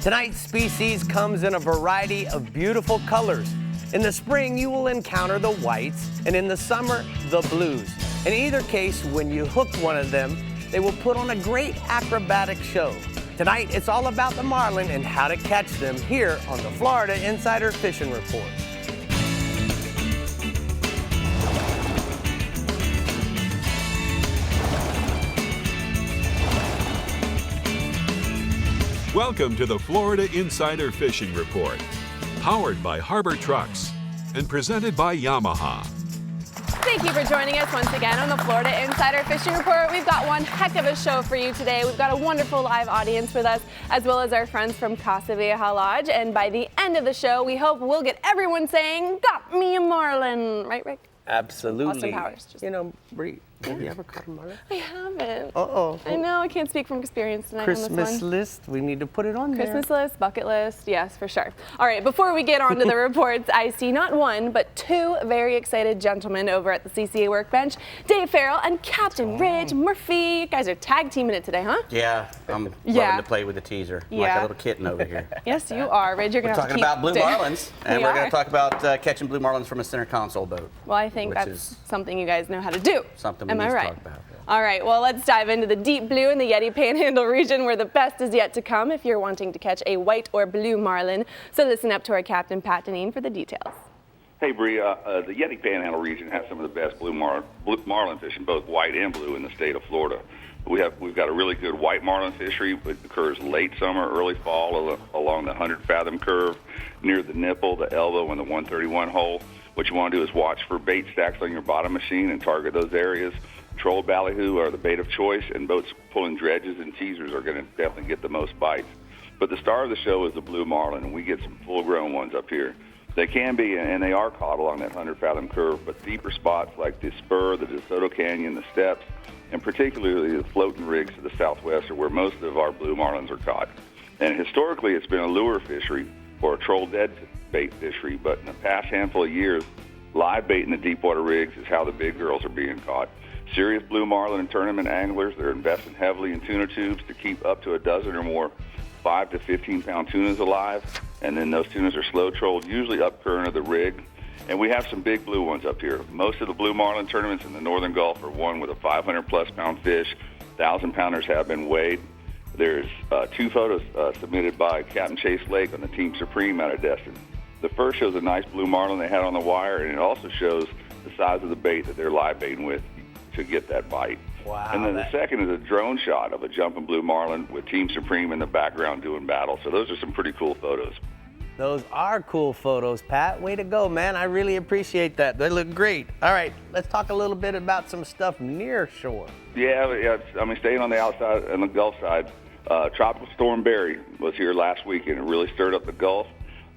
Tonight's species comes in a variety of beautiful colors. In the spring, you will encounter the whites, and in the summer, the blues. In either case, when you hook one of them, they will put on a great acrobatic show. Tonight, it's all about the marlin and how to catch them here on the Florida Insider Fishing Report. Welcome to the Florida Insider Fishing Report, powered by Harbor Trucks and presented by Yamaha. Thank you for joining us once again on the Florida Insider Fishing Report. We've got one heck of a show for you today. We've got a wonderful live audience with us, as well as our friends from Casa Vieja Lodge. And by the end of the show, we hope we'll get everyone saying, "Got me a marlin." Right, Rick? Absolutely. Austin Powers. You know, Brie, have you ever caught a marlin? I haven't. Uh-oh. I know, I can't speak from experience tonight on Christmas this one. list, we need to put it on there. Christmas list, bucket list, yes, for sure. All right, before we get on to the reports, I see not one, but two very excited gentlemen over at the CCA workbench, Dave Ferrell and Captain Ridge Murphy. You guys are tag teaming it today, huh? Yeah, I'm loving to play with the teaser. I'm like a little kitten over here. Yes, you are. Ridge, you're going to have to keep... We're talking about blue marlins, and we're going to talk about catching blue marlins from a center console boat. Well, I think that's something you guys know how to do. Something we need to talk about. All right, well, let's dive into the deep blue in the Yeti Panhandle region where the best is yet to come if you're wanting to catch a white or blue marlin. So listen up to our Captain Pat Deneen for the details. Hey, Brie, the Yeti Panhandle region has some of the best blue marlin fishing, both white and blue, in the state of Florida. We've got a really good white marlin fishery. It occurs late summer, early fall along the 100-fathom curve near the nipple, the elbow, and the 131 hole. What you want to do is watch for bait stacks on your bottom machine and target those areas. Troll ballyhoo are the bait of choice, and boats pulling dredges and teasers are going to definitely get the most bites. But the star of the show is the blue marlin, and we get some full-grown ones up here. They can be, and they are caught along that 100-fathom curve, but deeper spots like the spur, the DeSoto Canyon, the steps, and particularly the floating rigs to the southwest are where most of our blue marlins are caught. And historically, it's been a lure fishery or a troll dead bait fishery, but in the past handful of years, live bait in the deepwater rigs is how the big girls are being caught. Serious blue marlin and tournament anglers, they're investing heavily in tuna tubes to keep up to a dozen or more 5 to 15-pound tunas alive, and then those tunas are slow trolled, usually up current of the rig. And we have some big blue ones up here. Most of the blue marlin tournaments in the Northern Gulf are won with a 500-plus pound fish. 1,000-pounders have been weighed. There's two photos submitted by Captain Chase Lake on the Team Supreme out of Destin. The first shows a nice blue marlin they had on the wire, and it also shows the size of the bait that they're live baiting with to get that bite. Wow. And then the second is a drone shot of a jumping blue marlin with Team Supreme in the background doing battle. So those are some pretty cool photos. Those are cool photos, Pat. Way to go, man. I really appreciate that. They look great. All right, let's talk a little bit about some stuff near shore. Yeah, I mean, staying on the outside, on the Gulf side, Tropical Storm Barry was here last week, and it really stirred up the Gulf.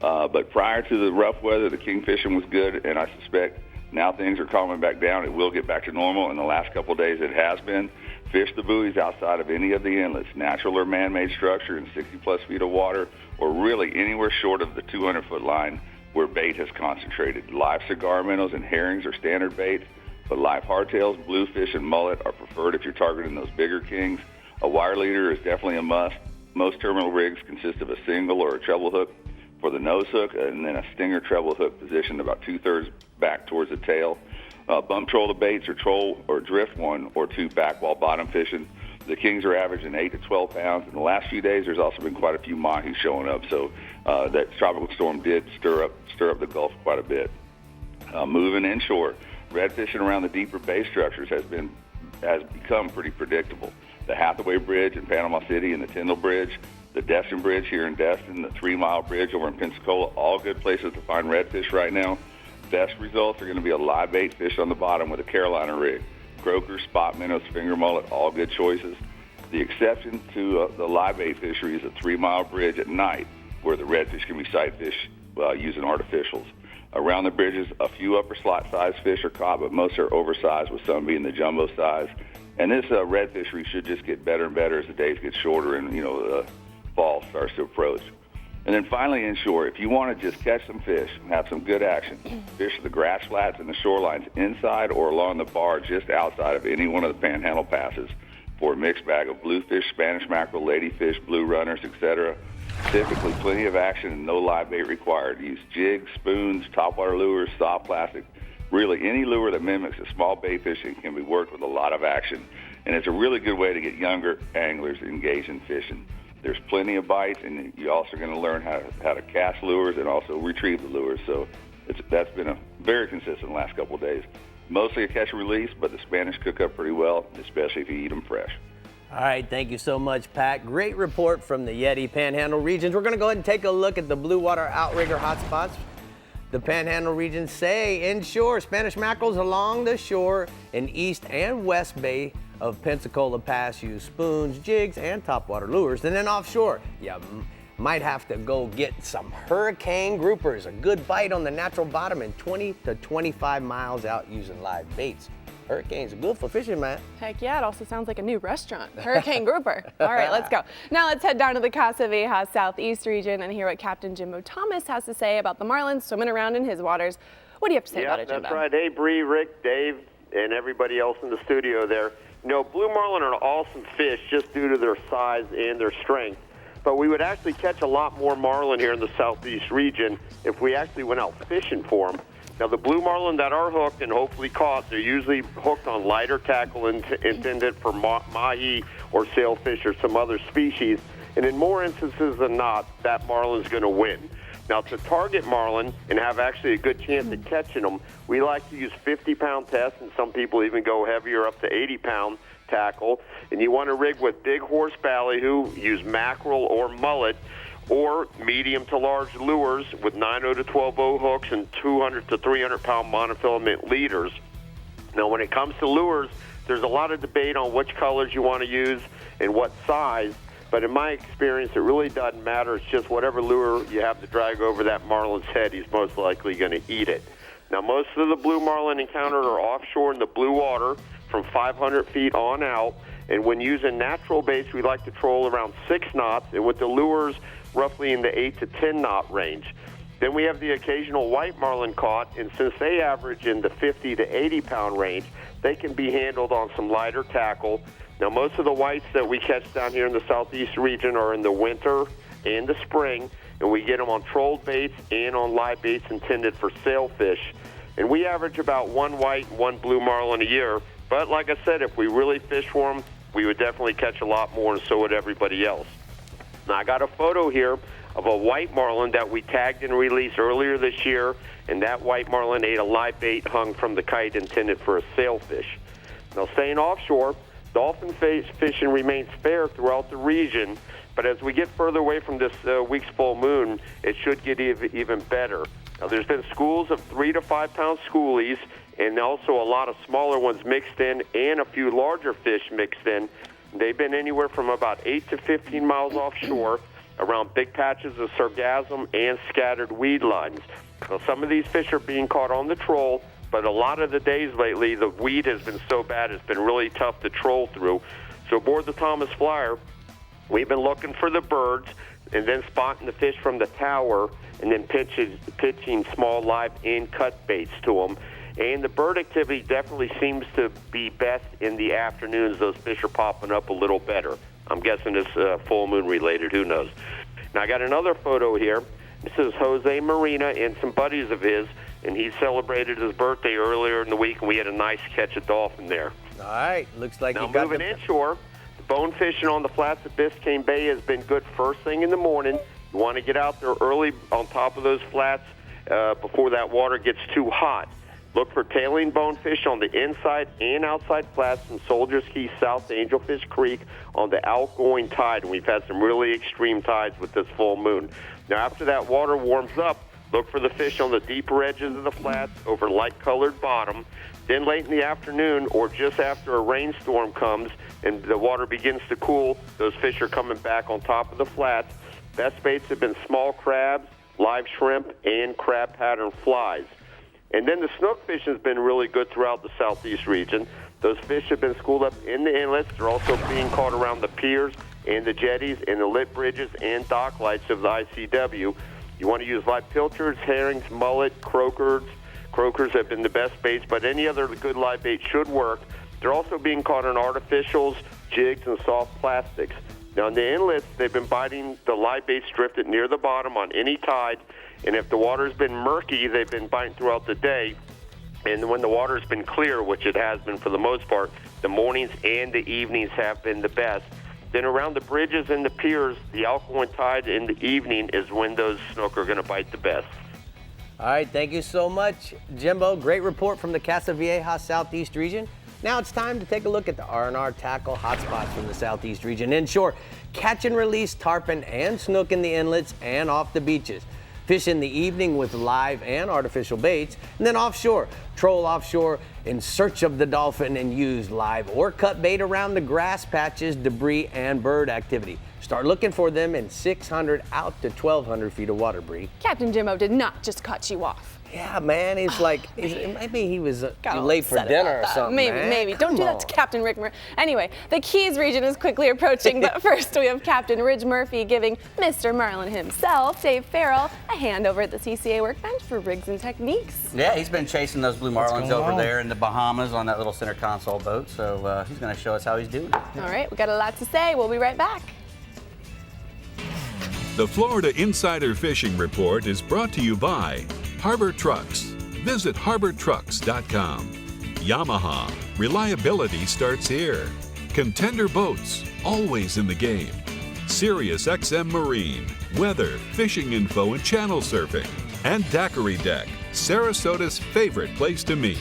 But prior to the rough weather, the king fishing was good, and I suspect now things are calming back down. It will get back to normal. In the last couple of days, it has been. Fish the buoys outside of any of the inlets, natural or man-made structure in 60-plus feet of water, or really anywhere short of the 200-foot line where bait has concentrated. Live cigar minnows and herrings are standard baits, but live hardtails, bluefish, and mullet are preferred if you're targeting those bigger kings. A wire leader is definitely a must. Most terminal rigs consist of a single or a treble hook for the nose hook, and then a stinger treble hook positioned about 2/3 back towards the tail. Bump troll the baits or troll or drift 1 or 2 back while bottom fishing. The kings are averaging 8 to 12 pounds. In the last few days, there's also been quite a few mahi showing up, so that tropical storm did stir up the Gulf quite a bit. Moving inshore, red fishing around the deeper bay structures has become pretty predictable. The Hathaway Bridge in Panama City and the Tyndall Bridge, the Destin Bridge here in Destin, the 3 Mile Bridge over in Pensacola, all good places to find redfish right now. Best results are going to be a live bait fish on the bottom with a Carolina rig. Croaker, spot minnows, finger mullet, all good choices. The exception to the live bait fishery is a 3 Mile Bridge at night where the redfish can be sight fished using artificials. Around the bridges, a few upper slot size fish are caught, but most are oversized, with some being the jumbo size. And this red fishery should just get better and better as the days get shorter and the fall starts to approach. And then finally inshore, if you want to just catch some fish and have some good action, fish the grass flats and the shorelines inside or along the bar just outside of any one of the Panhandle passes. for a mixed bag of bluefish, Spanish mackerel, ladyfish, blue runners, etc. Typically, plenty of action and no live bait required. Use jigs, spoons, topwater lures, soft plastic. Really, any lure that mimics a small bait fishing can be worked with a lot of action. And it's a really good way to get younger anglers engaged in fishing. There's plenty of bites, and you're also going to learn how to cast lures and also retrieve the lures. So that's been a very consistent the last couple of days. Mostly a catch and release, but the Spanish cook up pretty well, especially if you eat them fresh. All right, thank you so much, Pat. Great report from the Yeti Panhandle regions. We're going to go ahead and take a look at the blue water outrigger hotspots. The Panhandle regions say inshore Spanish mackerels along the shore in East and West Bay of Pensacola Pass use spoons, jigs, and topwater lures. And then offshore, you might have to go get some hurricane groupers, a good bite on the natural bottom and 20 to 25 miles out using live baits. Hurricanes are good for fishing, man. Heck yeah, it also sounds like a new restaurant, Hurricane Grouper. All right, let's go. Now let's head down to the Casa Vieja Southeast region and hear what Captain Jimbo Thomas has to say about the marlins swimming around in his waters. What do you have to say about it, Jimbo? That's right. Hey, Brie, Rick, Dave, and everybody else in the studio there. You know, blue marlin are awesome fish just due to their size and their strength. But we would actually catch a lot more marlin here in the southeast region if we actually went out fishing for them. Now, the blue marlin that are hooked and hopefully caught, they're usually hooked on lighter tackle intended for mahi or sailfish or some other species. And in more instances than not, that marlin's going to win. Now, to target marlin and have actually a good chance at catching them, we like to use 50-pound tests, and some people even go heavier up to 80-pound tackle. And you want to rig with big horse ballyhoo, use mackerel or mullet, or medium to large lures with 9.0 to 12.0 hooks and 200 to 300-pound monofilament leaders. Now, when it comes to lures, there's a lot of debate on which colors you want to use and what size. But in my experience, it really doesn't matter. It's just whatever lure you have to drag over that marlin's head, he's most likely going to eat it. Now, most of the blue marlin encountered are offshore in the blue water from 500 feet on out. And when using natural baits, we like to troll around 6 knots, and with the lures roughly in the 8 to 10 knot range. Then we have the occasional white marlin caught, and since they average in the 50 to 80-pound range, they can be handled on some lighter tackle. Now, most of the whites that we catch down here in the southeast region are in the winter and the spring, and we get them on trolled baits and on live baits intended for sailfish. And we average about 1 white and 1 blue marlin a year. But like I said, if we really fish for them, we would definitely catch a lot more, and so would everybody else. Now, I got a photo here of a white marlin that we tagged and released earlier this year, and that white marlin ate a live bait hung from the kite intended for a sailfish. Now, staying offshore, dolphin fishing remains fair throughout the region, but as we get further away from this week's full moon, it should get even better. Now, there's been schools of 3 to 5 pound schoolies, and also a lot of smaller ones mixed in, and a few larger fish mixed in. They've been anywhere from about 8 to 15 miles offshore around big patches of sargassum and scattered weed lines. Now, some of these fish are being caught on the troll, but a lot of the days lately, the weed has been so bad it's been really tough to troll through. So aboard the Thomas Flyer, we've been looking for the birds and then spotting the fish from the tower and then pitching small live and cut baits to them. And the bird activity definitely seems to be best in the afternoons. Those fish are popping up a little better. I'm guessing it's full moon related. Who knows? Now, I got another photo here. This is Jose Marina and some buddies of his, and he celebrated his birthday earlier in the week, and we had a nice catch of dolphin there. All right, looks like now, you got moving inshore, the bone fishing on the flats of Biscayne Bay has been good first thing in the morning. You want to get out there early on top of those flats before that water gets too hot. Look for tailing bonefish on the inside and outside flats in Soldiers Key, South Angelfish Creek on the outgoing tide. And we've had some really extreme tides with this full moon. Now, after that water warms up, look for the fish on the deeper edges of the flats over light-colored bottom. Then late in the afternoon or just after a rainstorm comes and the water begins to cool, those fish are coming back on top of the flats. Best baits have been small crabs, live shrimp, and crab pattern flies. And then the snook fishing has been really good throughout the southeast region. Those fish have been schooled up in the inlets. They're also being caught around the piers and the jetties and the lit bridges and dock lights of the ICW. You want to use live pilchards, herrings, mullet, croakers. Croakers have been the best baits, but any other good live bait should work. They're also being caught on artificials, jigs, and soft plastics. Now, in the inlets, they've been biting the live baits drifted near the bottom on any tide, and if the water's been murky, they've been biting throughout the day. And when the water's been clear, which it has been for the most part, the mornings and the evenings have been the best. Then around the bridges and the piers, the alkaline tide in the evening is when those snook are going to bite the best. All right, thank you so much, Jimbo. Great report from the Casa Vieja Southeast region. Now it's time to take a look at the R&R tackle hotspots from the Southeast region. Inshore, catch and release tarpon and snook in the inlets and off the beaches. Fish in the evening with live and artificial baits. And then offshore, troll offshore in search of the dolphin and use live or cut bait around the grass patches, debris, and bird activity. Start looking for them in 600 out to 1,200 feet of water, Brie. Captain Jimbo did not just cut you off. Yeah, man, he's like, maybe he was late for dinner or something. Maybe. Don't do that to Captain Rick Murphy. Anyway, the Keys region is quickly approaching, but first we have Captain Ridge Murphy giving Mr. Marlin himself, Dave Ferrell, a hand over at the CCA workbench for rigs and techniques. Yeah, he's been chasing those blue marlins over there in the Bahamas on that little center console boat, so he's going to show us how he's doing. All right, we got a lot to say. We'll be right back. The Florida Insider Fishing Report is brought to you by Harbor Trucks. Visit harbortrucks.com. Yamaha. Reliability starts here. Contender Boats. Always in the game. Sirius XM Marine. Weather, fishing info, and channel surfing. And Daiquiri Deck. Sarasota's favorite place to meet.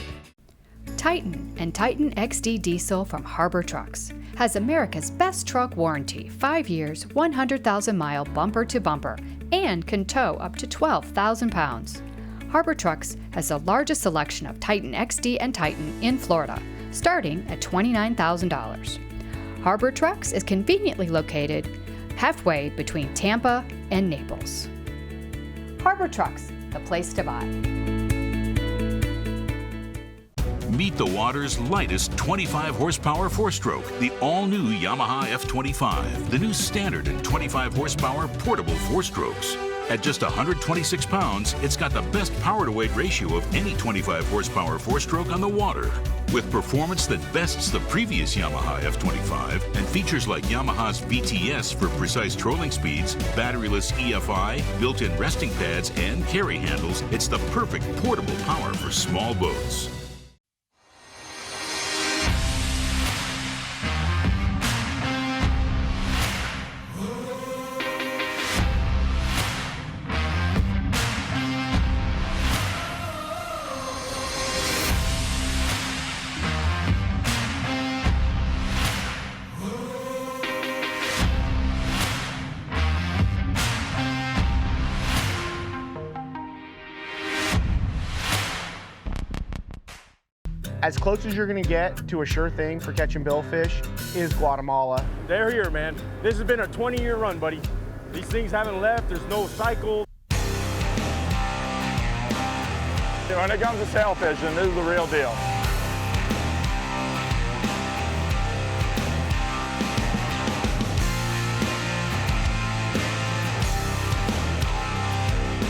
Titan and Titan XD Diesel from Harbor Trucks has America's best truck warranty, 5 years, 100,000-mile bumper-to-bumper, and can tow up to 12,000 pounds. Harbor Trucks has the largest selection of Titan XD and Titan in Florida, starting at $29,000. Harbor Trucks is conveniently located halfway between Tampa and Naples. Harbor Trucks, the place to buy. Meet the water's lightest 25 horsepower four-stroke, the all-new Yamaha F25, the new standard and 25 horsepower portable four-strokes. At just 126 pounds, it's got the best power-to-weight ratio of any 25 horsepower four-stroke on the water. With performance that bests the previous Yamaha F25 and features like Yamaha's VTS for precise trolling speeds, batteryless EFI, built-in resting pads, and carry handles, it's the perfect portable power for small boats. As close as you're gonna get to a sure thing for catching billfish is Guatemala. They're here, man. This has been a 20-year run, buddy. These things haven't left, there's no cycle. When it comes to sail fishing, this is the real deal.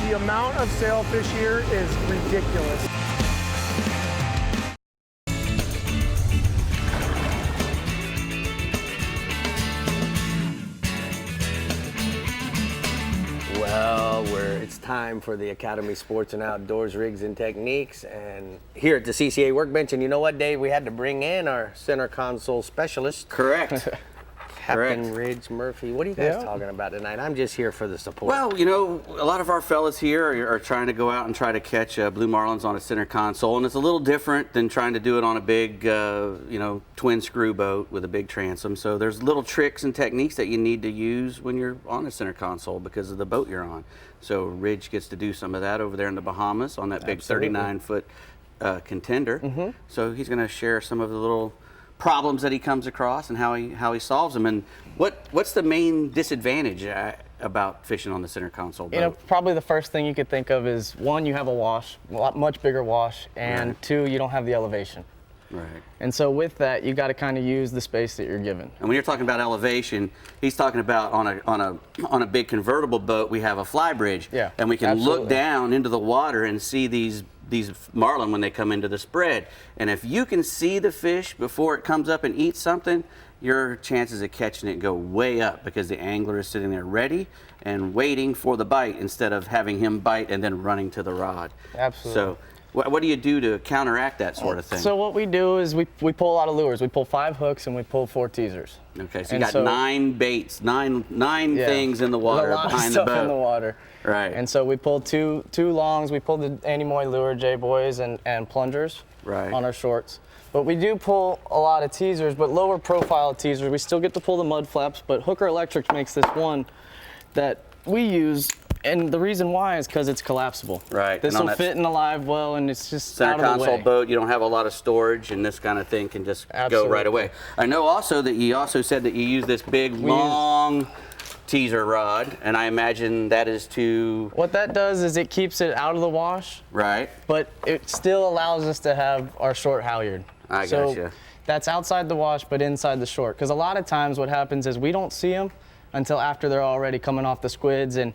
The amount of sailfish here is ridiculous. Well, it's time for the Academy Sports and Outdoors Rigs and Techniques, and here at the CCA workbench. And you know what, Dave? We had to bring in our center console specialist. Correct. Captain Ridge Murphy. What are you guys talking about tonight? I'm just here for the support. Well, you know, a lot of our fellas here are trying to go out and try to catch blue marlins on a center console, and it's a little different than trying to do it on a big, twin screw boat with a big transom. So there's little tricks and techniques that you need to use when you're on a center console because of the boat you're on. So Ridge gets to do some of that over there in the Bahamas on that big 39-foot contender. So he's going to share some of the little problems that he comes across and how he solves them. And what's the main disadvantage about fishing on the center console boat? You know, probably the first thing you could think of is, one, you have a wash, much bigger wash, and two, you don't have the elevation. Right. And so with that, you got to kind of use the space that you're given. And when you're talking about elevation, he's talking about on a big convertible boat, we have a fly bridge, and we can look down into the water and see these marlin when they come into the spread. And if you can see the fish before it comes up and eats something, your chances of catching it go way up because the angler is sitting there ready and waiting for the bite instead of having him bite and then running to the rod. Absolutely. So what do you do to counteract that sort of thing? So what we do is we pull a lot of lures. We pull 5 hooks and we pull 4 teasers. Okay, so you got 9 baits, nine things in the water behind the boat. There's a lot of stuff in the water. Right. And so we pulled two longs. We pulled the Andy Moy lure, J-Boys, and plungers on our shorts. But we do pull a lot of teasers, but lower profile teasers. We still get to pull the mud flaps, but Hooker Electric makes this one that we use, and the reason why is because it's collapsible. Right. This will fit in the live well, and it's just center out of the console way. boat, you don't have a lot of storage, and this kind of thing can just go right away. I know also that you also said that you use this big, long teaser rod, and I imagine that is to... What that does is it keeps it out of the wash. Right. But it still allows us to have our short halyard. I gotcha. That's outside the wash, but inside the short. Because a lot of times what happens is we don't see them until after they're already coming off the squids, and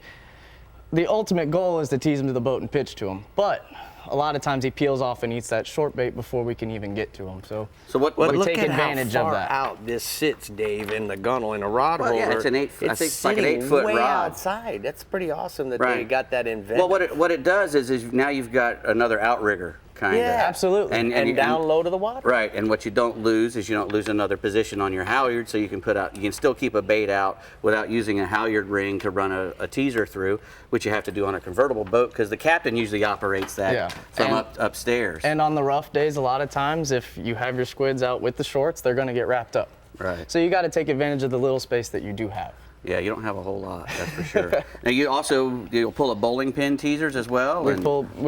the ultimate goal is to tease them to the boat and pitch to them. But a lot of times he peels off and eats that short bait before we can even get to him. So what we take advantage of that. Out this sits, Dave, in the gunnel in a rod holder. Yeah, it's an 8. I think it's like an 8-foot way rod outside. That's pretty awesome that they got that invented. Well, what it does is now you've got another outrigger. Kind of. Yeah, absolutely. And down low to the water. Right, and what you don't lose is you don't lose another position on your halyard, so you can still keep a bait out without using a halyard ring to run a teaser through, which you have to do on a convertible boat because the captain usually operates that from upstairs. And on the rough days, a lot of times, if you have your squids out with the shorts, they're going to get wrapped up. Right. So you got to take advantage of the little space that you do have. Yeah, you don't have a whole lot, that's for sure. Now you'll pull a bowling pin teasers as well. We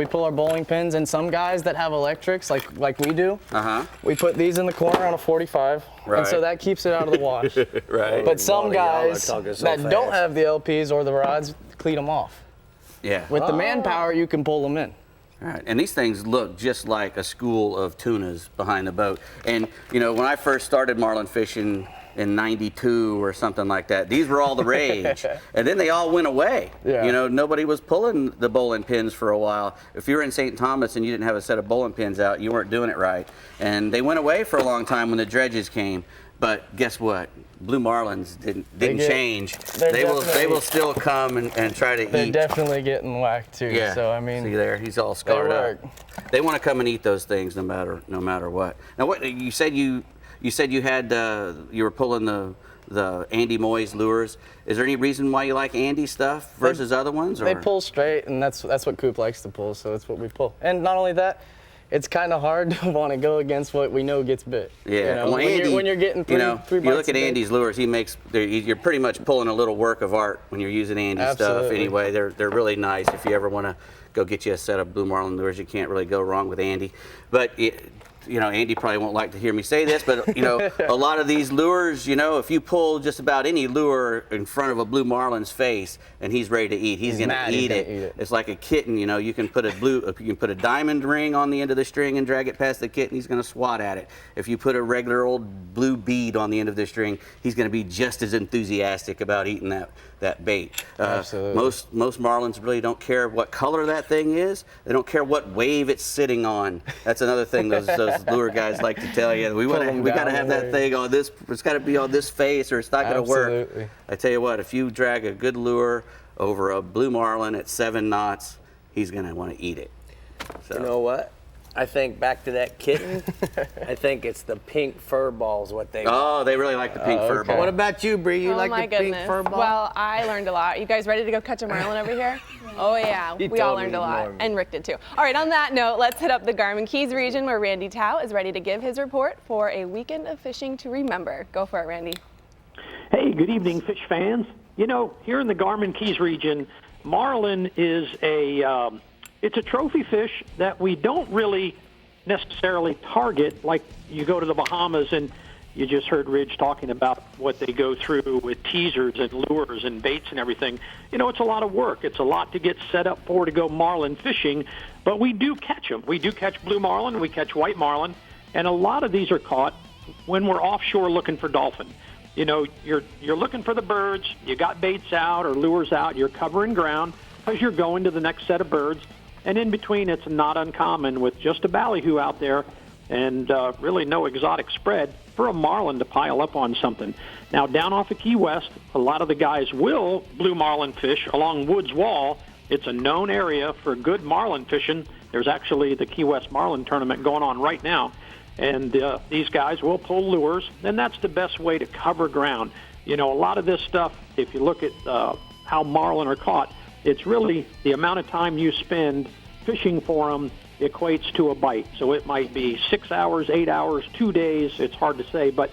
pull our bowling pins, and some guys that have electrics like we do. We put these in the corner on a 45, and so that keeps it out of the wash. Right. But some guys that don't have the LPs or the rods cleat them off. Yeah. With the manpower, you can pull them in. All right, and these things look just like a school of tunas behind the boat. And you know, when I first started marlin fishing in '92 or something like that, these were all the rage. And then they all went away. Yeah. You know, nobody was pulling the bowling pins for a while. If you were in St. Thomas and you didn't have a set of bowling pins out, you weren't doing it right. And they went away for a long time when the dredges came. But guess what? Blue marlins didn't change. They will still come and try to eat. They're definitely getting whacked too. Yeah. So I mean, see there, he's all scarred up. They want to come and eat those things no matter what. Now, what you said you had you were pulling the Andy Moy's lures. Is there any reason why you like Andy stuff versus other ones? Or? They pull straight, and that's what Coop likes to pull, so that's what we pull. And not only that, it's kind of hard to want to go against what we know gets bit. Yeah, you know, well, Andy, when you're getting three bites you look at Andy's lures. You're pretty much pulling a little work of art when you're using Andy's stuff. Anyway, they're really nice. If you ever want to go get you a set of blue marlin lures, you can't really go wrong with Andy. But you know, Andy probably won't like to hear me say this, but you know, a lot of these lures, you know, if you pull just about any lure in front of a blue marlin's face and he's ready to eat, he's going to eat it. It's like a kitten, you know, you can put a diamond ring on the end of the string and drag it past the kitten, he's going to swat at it. If you put a regular old blue bead on the end of the string, he's going to be just as enthusiastic about eating that bait. Absolutely. Most marlins really don't care what color that thing is. They don't care what wave it's sitting on. That's another thing those lure guys like to tell you. We got to have that thing on this. It's got to be on this face, or it's not going to work. I tell you what, if you drag a good lure over a blue marlin at 7 knots, he's going to want to eat it. So. You know what? I think back to that kitten. I think it's the pink fur balls. What they? Oh, they really like the pink fur ball. What about you, Brie? You like the pink fur ball? Well, I learned a lot. You guys ready to go catch a marlin over here? Oh yeah, we all learned a lot, and Rick did too. All right, on that note, let's hit up the Garmin Keys region where Randy Tao is ready to give his report for a weekend of fishing to remember. Go for it, Randy. Hey, good evening, fish fans. You know, here in the Garmin Keys region, marlin is it's a trophy fish that we don't really necessarily target like you go to the Bahamas and you just heard Ridge talking about what they go through with teasers and lures and baits and everything. You know, it's a lot of work. It's a lot to get set up for to go marlin fishing, but we do catch them. We do catch blue marlin, we catch white marlin, and a lot of these are caught when we're offshore looking for dolphin. You know, you're looking for the birds, you got baits out or lures out, you're covering ground because you're going to the next set of birds. And in between, it's not uncommon with just a ballyhoo out there and really no exotic spread for a marlin to pile up on something. Now, down off of Key West, a lot of the guys will blue marlin fish along Woods Wall. It's a known area for good marlin fishing. There's actually the Key West Marlin Tournament going on right now. And these guys will pull lures, and that's the best way to cover ground. You know, a lot of this stuff, if you look at how marlin are caught, it's really the amount of time you spend fishing for them equates to a bite. So it might be 6 hours, 8 hours, 2 days. It's hard to say, but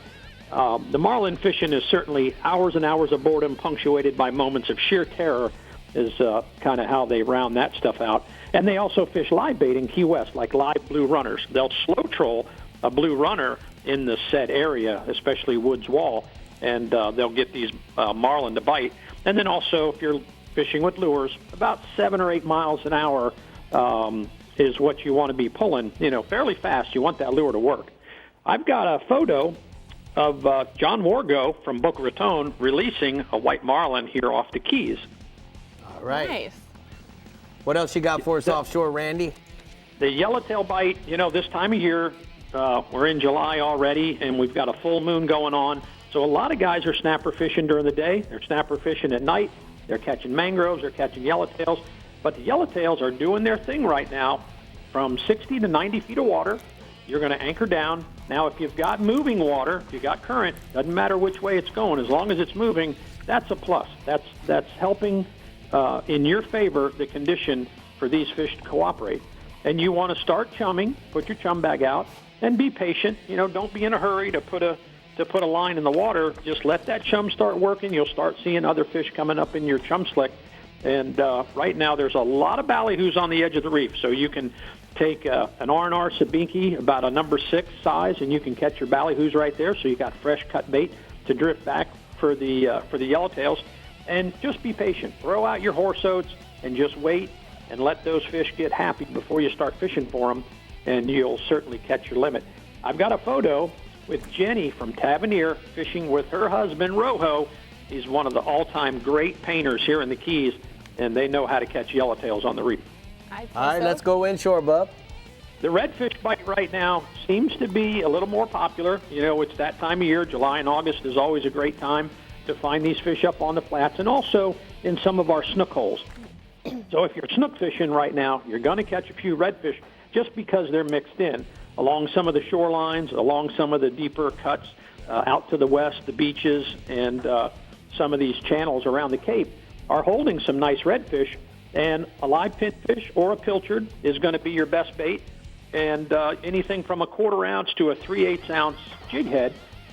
the marlin fishing is certainly hours and hours of boredom punctuated by moments of sheer terror is kind of how they round that stuff out. And they also fish live bait in Key West, like live blue runners. They'll slow troll a blue runner in the said area, especially Woods Wall, and they'll get these marlin to bite. And then also, if you're fishing with lures, about 7 or 8 miles an hour is what you want to be pulling, you know, fairly fast. You want that lure to work. I've got a photo of John Wargo from Boca Raton releasing a white marlin here off the Keys. All right. Nice. What else you got for us offshore, Randy? The yellowtail bite, you know, this time of year, we're in July already, and we've got a full moon going on. So a lot of guys are snapper fishing during the day. They're snapper fishing at night. They're catching mangroves. They're catching yellowtails. But the yellowtails are doing their thing right now from 60 to 90 feet of water. You're going to anchor down. Now, if you've got moving water, if you've got current, doesn't matter which way it's going. As long as it's moving, that's a plus. That's helping in your favor the condition for these fish to cooperate. And you want to start chumming, put your chum bag out, and be patient. You know, don't be in a hurry to put a line in the water. Just let that chum start working. You'll start seeing other fish coming up in your chum slick. And right now there's a lot of ballyhoos on the edge of the reef. So you can take an R&R sabinki, about a number 6 size, and you can catch your ballyhoos right there. So you got fresh cut bait to drift back for the yellowtails. And just be patient. Throw out your horse oats and just wait and let those fish get happy before you start fishing for them, and you'll certainly catch your limit. I've got a photo with Jenny from Tavernier fishing with her husband, Rojo. He's one of the all-time great painters here in the Keys, and they know how to catch yellowtails on the reef. All right, let's go inshore, bub. The redfish bite right now seems to be a little more popular. You know, it's that time of year. July and August is always a great time to find these fish up on the flats and also in some of our snook holes. So if you're snook fishing right now, you're going to catch a few redfish just because they're mixed in along some of the shorelines, along some of the deeper cuts out to the west, the beaches, and some of these channels around the Cape are holding some nice redfish. And a live pinfish or a pilchard is going to be your best bait. And anything from a 1/4 ounce to a 3/8 ounce jig head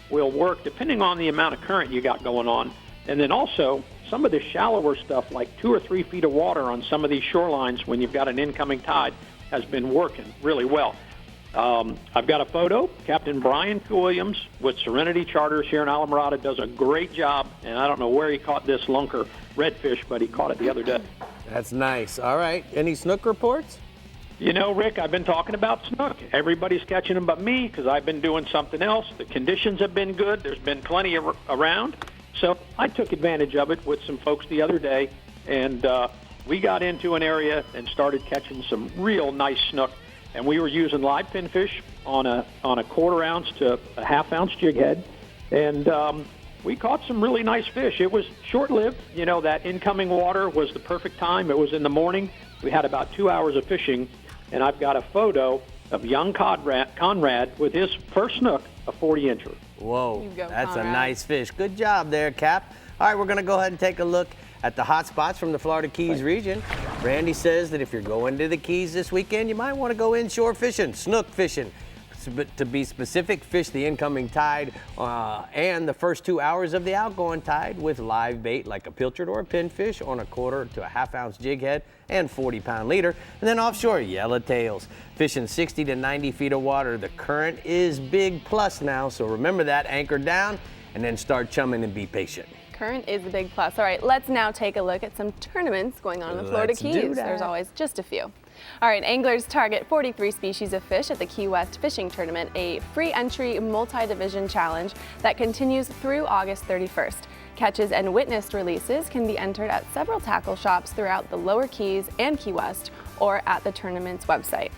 will work depending on the amount of current you got going on. And then also some of the shallower stuff, like 2 or 3 feet of water on some of these shorelines when you've got an incoming tide, has been working really well. I've got a photo. Captain Brian Williams with Serenity Charters here in Alamorada does a great job, and I don't know where he caught this lunker redfish, but he caught it the other day. That's nice. All right. Any snook reports? You know, Rick, I've been talking about snook. Everybody's catching them but me because I've been doing something else. The conditions have been good. There's been plenty around. So I took advantage of it with some folks the other day, and we got into an area and started catching some real nice snook. And we were using live pinfish on a 1/4 ounce to a 1/2 ounce jig head. And we caught some really nice fish. It was short-lived. You know, that incoming water was the perfect time. It was in the morning. We had about 2 hours of fishing. And I've got a photo of young Conrad with his first snook, a 40-incher. Whoa, that's a nice fish. Good job there, Cap. All right, we're going to go ahead and take a look at the hot spots from the Florida Keys region. Randy says that if you're going to the Keys this weekend, you might want to go inshore fishing, snook fishing. To be specific, fish the incoming tide and the first 2 hours of the outgoing tide with live bait like a pilchard or a pinfish on a 1/4 to a 1/2 ounce jig head and 40-pound leader. And then offshore, yellowtails, fishing 60 to 90 feet of water. The current is big plus now, so remember that. Anchor down and then start chumming and be patient. Current is a big plus. All right, let's now take a look at some tournaments going on in the Florida Keys. There's always just a few. All right, anglers target 43 species of fish at the Key West Fishing Tournament, a free entry multi-division challenge that continues through August 31st. Catches and witnessed releases can be entered at several tackle shops throughout the Lower Keys and Key West or at the tournament's website.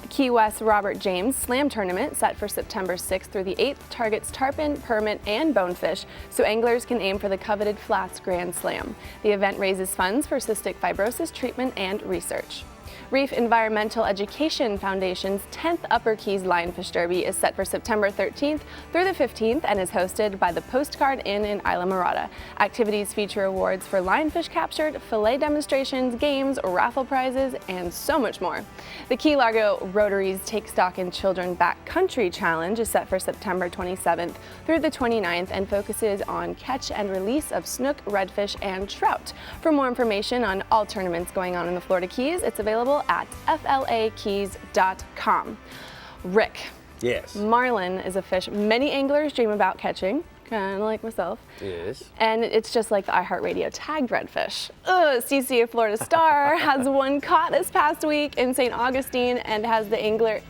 The Key West Robert James Slam Tournament, set for September 6th through the 8th, targets tarpon, permit, and bonefish, so anglers can aim for the coveted Flats Grand Slam. The event raises funds for cystic fibrosis treatment and research. Reef Environmental Education Foundation's 10th Upper Keys Lionfish Derby is set for September 13th through the 15th and is hosted by the Postcard Inn in Isla Mirada. Activities feature awards for lionfish captured, fillet demonstrations, games, raffle prizes, and so much more. The Key Largo Rotary's Take Stock in Children Backcountry Challenge is set for September 27th through the 29th and focuses on catch and release of snook, redfish, and trout. For more information on all tournaments going on in the Florida Keys, it's available at flakeys.com. Rick. Yes. Marlin is a fish many anglers dream about catching, kind of like myself. Yes. And it's just like the iHeartRadio tagged redfish. CCA Florida Star has one caught this past week in St. Augustine, and had the angler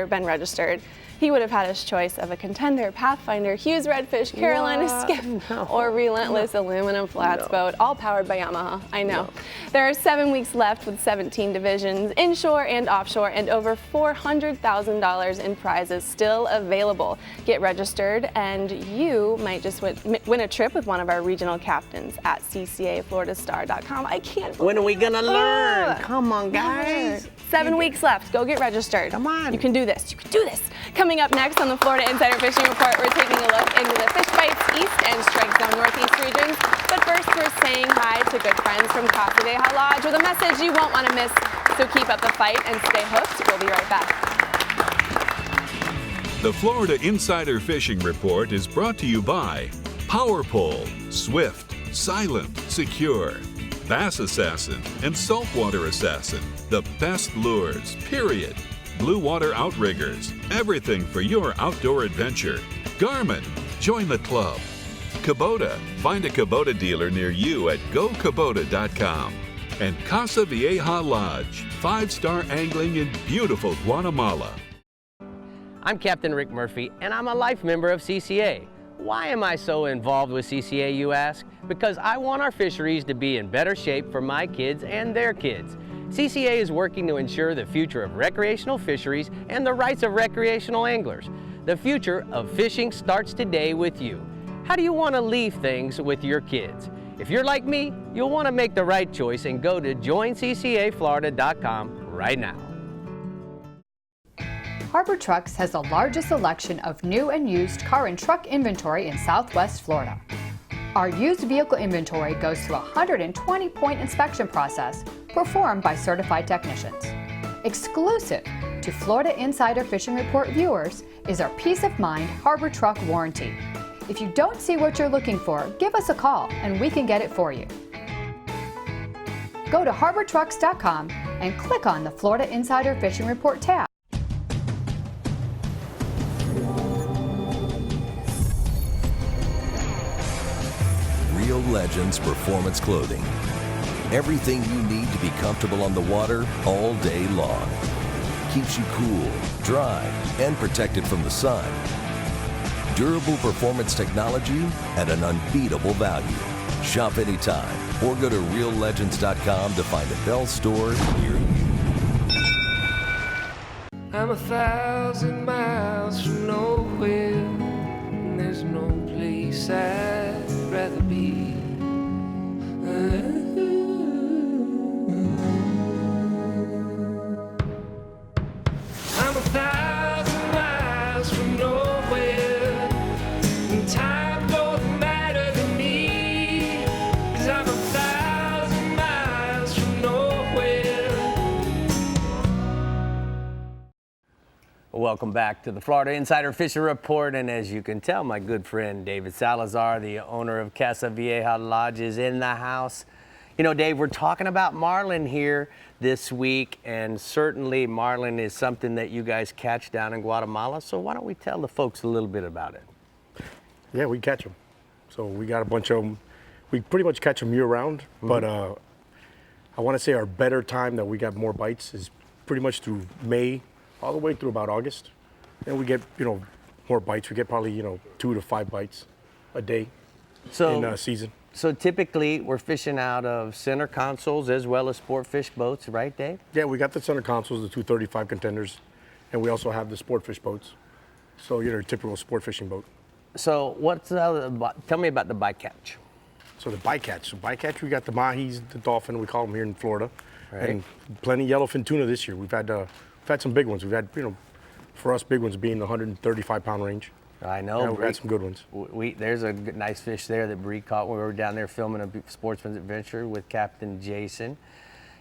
been registered, he would have had his choice of a Contender, Pathfinder, Hughes Redfish, Carolina Skiff, or Relentless Aluminum Flats boat, all powered by Yamaha. I know. There are 7 weeks left with 17 divisions, inshore and offshore, and over $400,000 in prizes still available. Get registered, and you might just win a trip with one of our regional captains at ccafloridastar.com. I can't believe When are we gonna learn? Come on, guys. 7 weeks left. Go get registered. Come on. You can do this. You can do this. Coming up next on the Florida Insider Fishing Report, we're taking a look into the Fish Bites East and Strike Zone Northeast regions. But first, we're saying hi to good friends from Casa Vieja Lodge with a message you won't want to miss. So keep up the fight and stay hooked. We'll be right back. The Florida Insider Fishing Report is brought to you by Power Pole, Swift, Silent, Secure, Bass Assassin, and Saltwater Assassin. The best lures, period. Blue Water Outriggers, everything for your outdoor adventure. Garmin, join the club. Kubota, find a Kubota dealer near you at gokubota.com. And Casa Vieja Lodge, 5-star angling in beautiful Guatemala. I'm Captain Rick Murphy, and I'm a life member of CCA. Why am I so involved with CCA, you ask? Because I want our fisheries to be in better shape for my kids and their kids. CCA is working to ensure the future of recreational fisheries and the rights of recreational anglers. The future of fishing starts today with you. How do you want to leave things with your kids? If you're like me, you'll want to make the right choice and go to joinccaflorida.com right now. Harbor Trucks has the largest selection of new and used car and truck inventory in Southwest Florida. Our used vehicle inventory goes through a 120-point inspection process performed by certified technicians. Exclusive to Florida Insider Fishing Report viewers is our Peace of Mind Harbor Truck Warranty. If you don't see what you're looking for, give us a call and we can get it for you. Go to harbortrucks.com and click on the Florida Insider Fishing Report tab. Real Legends Performance Clothing. Everything you need to be comfortable on the water all day long. Keeps you cool, dry, and protected from the sun. Durable performance technology at an unbeatable value. Shop anytime or go to reallegends.com to find a Bell store near you. I'm 1,000 miles from nowhere, and there's no place I'd rather be. I'm 1,000 miles from nowhere, and time don't matter to me, 'cause I'm 1,000 miles from nowhere. Welcome back to the Florida Insider Fishing Report, and as you can tell, my good friend David Salazar, the owner of Casa Vieja Lodge, is in the house. You know, Dave, we're talking about marlin here this week, and certainly marlin is something that you guys catch down in Guatemala, so why don't we tell the folks a little bit about it? Yeah, we catch them. So we got a bunch of them. We pretty much catch them year-round, but I want to say our better time that we got more bites is pretty much through May, all the way through about August. And we get, more bites. We get probably, 2 to 5 bites a day in season. So typically, we're fishing out of center consoles as well as sport fish boats, right, Dave? Yeah, we got the center consoles, the 235 contenders, and we also have the sport fish boats. So you're a typical sport fishing boat. So tell me about the bycatch. So the bycatch. So bycatch, we got the mahis, the dolphin, we call them here in Florida, Right. and plenty yellowfin tuna this year. We've had some big ones. We've had, for us, big ones being the 135-pound range. I know. Yeah, we've had some good ones. There's a nice fish there that Brie caught when we were down there filming a sportsman's adventure with Captain Jason.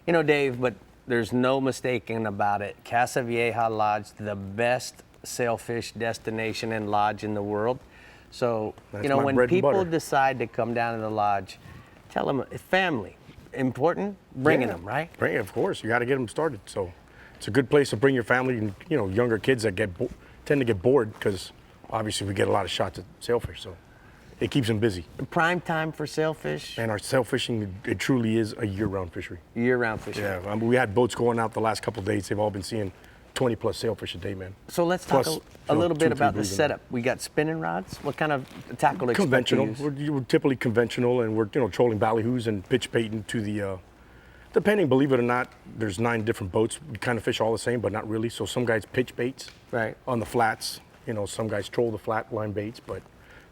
You know, Dave, but there's no mistaking about it. Casa Vieja Lodge, the best sailfish destination and lodge in the world. So, That's you know, my when bread and people butter. decide to come down to the lodge, tell them, family, important, bringing them, right? Bring it, of course. You got to get them started. So it's a good place to bring your family and, younger kids that tend to get bored because obviously we get a lot of shots at sailfish. So it keeps them busy. Prime time for sailfish. And our sailfishing, it truly is a year-round fishery. Year-round fishery. Yeah, I mean, we had boats going out the last couple of days. They've all been seeing 20-plus sailfish a day, man. So let's talk a little bit about the breeding. setup. We got spinning rods. What kind of tackle do you expect to Conventional. use? We're typically conventional, and we're trolling ballyhoos and pitch baiting to the. Depending, believe it or not, there's 9 different boats. We kind of fish all the same, but not really. So some guys pitch baits on the flats. Some guys troll the flat line baits, but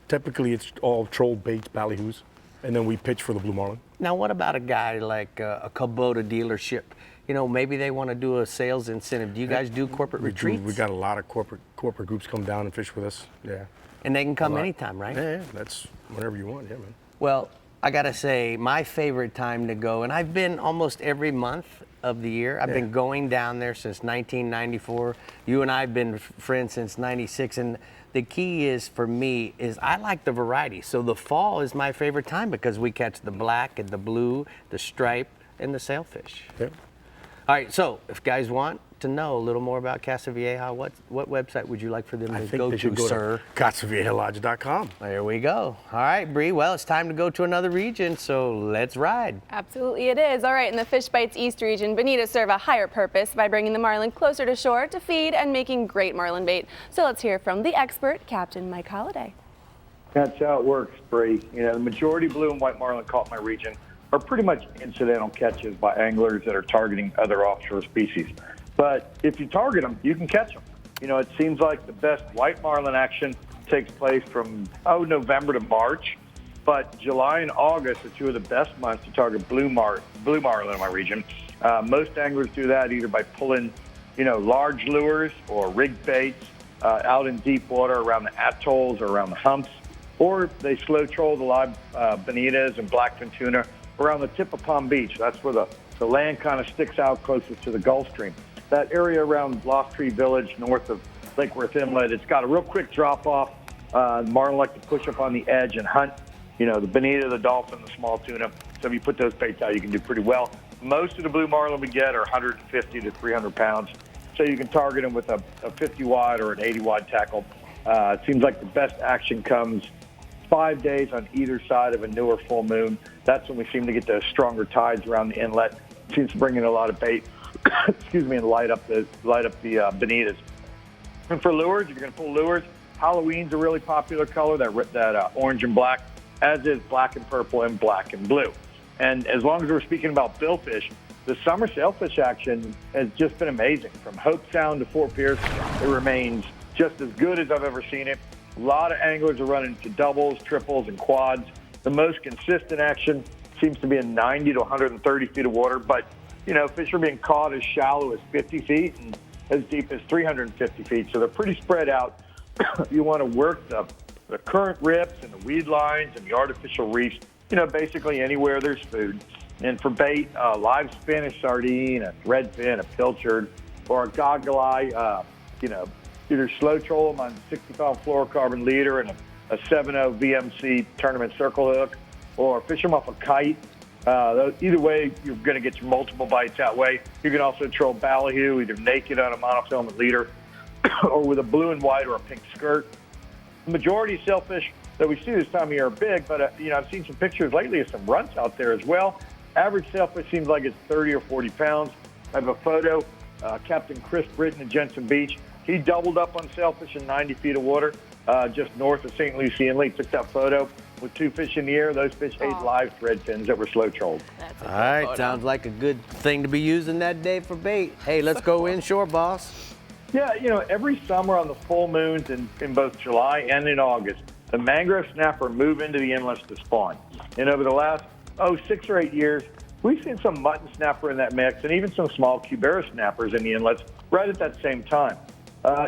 typically it's all trolled baits, ballyhoos, and then we pitch for the blue marlin. Now, what about a guy like a Kubota dealership? Maybe they want to do a sales incentive. Do you guys do corporate retreats? We got a lot of corporate groups come down and fish with us. Yeah. And they can come anytime, right? Yeah, that's whenever you want. Yeah, man. Well, I got to say, my favorite time to go, and I've been almost every month of the year. I've been going down there since 1994. You and I have been friends since 96. And the key is, for me, is I like the variety. So the fall is my favorite time because we catch the black and the blue, the stripe, and the sailfish. Yep. All right, so if guys want to know a little more about Casa Vieja, what website would you like for them to go to, sir? CasaViejaLodge.com. There we go. All right, Brie, well, it's time to go to another region, so let's ride. Absolutely it is. All right, in the Fish Bites East region, bonitas serve a higher purpose by bringing the marlin closer to shore to feed and making great marlin bait. So let's hear from the expert, Captain Mike Holliday. That's how it works, Brie. The majority of blue and white marlin caught in my region are pretty much incidental catches by anglers that are targeting other offshore species. But if you target them, you can catch them. It seems like the best white marlin action takes place from November to March, but July and August are 2 of the best months to target blue marlin in my region. Most anglers do that either by pulling, large lures or rigged baits out in deep water around the atolls or around the humps, or they slow troll the live bonitas and blackfin tuna around the tip of Palm Beach. That's where the land kind of sticks out closest to the Gulf Stream. That area around Lost Tree Village, north of Lake Worth Inlet, it's got a real quick drop-off. Marlin like to push up on the edge and hunt, the bonita, the dolphin, the small tuna. So if you put those baits out, you can do pretty well. Most of the blue marlin we get are 150 to 300 pounds. So you can target them with a 50-wide or an 80-wide tackle. It seems like the best action comes 5 days on either side of a new or full moon. That's when we seem to get those stronger tides around the inlet. It seems to bring in a lot of bait, and light up the bonitas. And for lures, if you're going to pull lures, Halloween's a really popular color, that orange and black, as is black and purple and black and blue. And as long as we're speaking about billfish, the summer sailfish action has just been amazing. From Hope Sound to Fort Pierce, it remains just as good as I've ever seen it. A lot of anglers are running to doubles, triples, and quads. The most consistent action seems to be in 90 to 130 feet of water, but, fish are being caught as shallow as 50 feet and as deep as 350 feet, so they're pretty spread out. You want to work the current rips and the weed lines and the artificial reefs, basically anywhere there's food. And for bait, live Spanish sardine, a threadfin, a pilchard, or a goggle eye, either slow troll them on 60-pound fluorocarbon leader and a 7.0 VMC tournament circle hook, or fish them off a kite. Either way, you're going to get your multiple bites that way. You can also troll ballyhoo, either naked on a monofilament leader or with a blue and white or a pink skirt. The majority of sailfish that we see this time of year are big, but I've seen some pictures lately of some runts out there as well. Average sailfish seems like it's 30 or 40 pounds. I have a photo, Captain Chris Britton at Jensen Beach. He doubled up on sailfish in 90 feet of water just north of St. Lucie Inlet. Took that photo. with 2 fish in the air. Those fish ate live thread fins that were slow trolled. All right, sounds like a good thing to be using that day for bait. Hey, let's go inshore, boss. Yeah, every summer on the full moons in both July and in August, the mangrove snapper move into the inlets to spawn. And over the last, 6 or 8 years, we've seen some mutton snapper in that mix and even some small cubera snappers in the inlets right at that same time.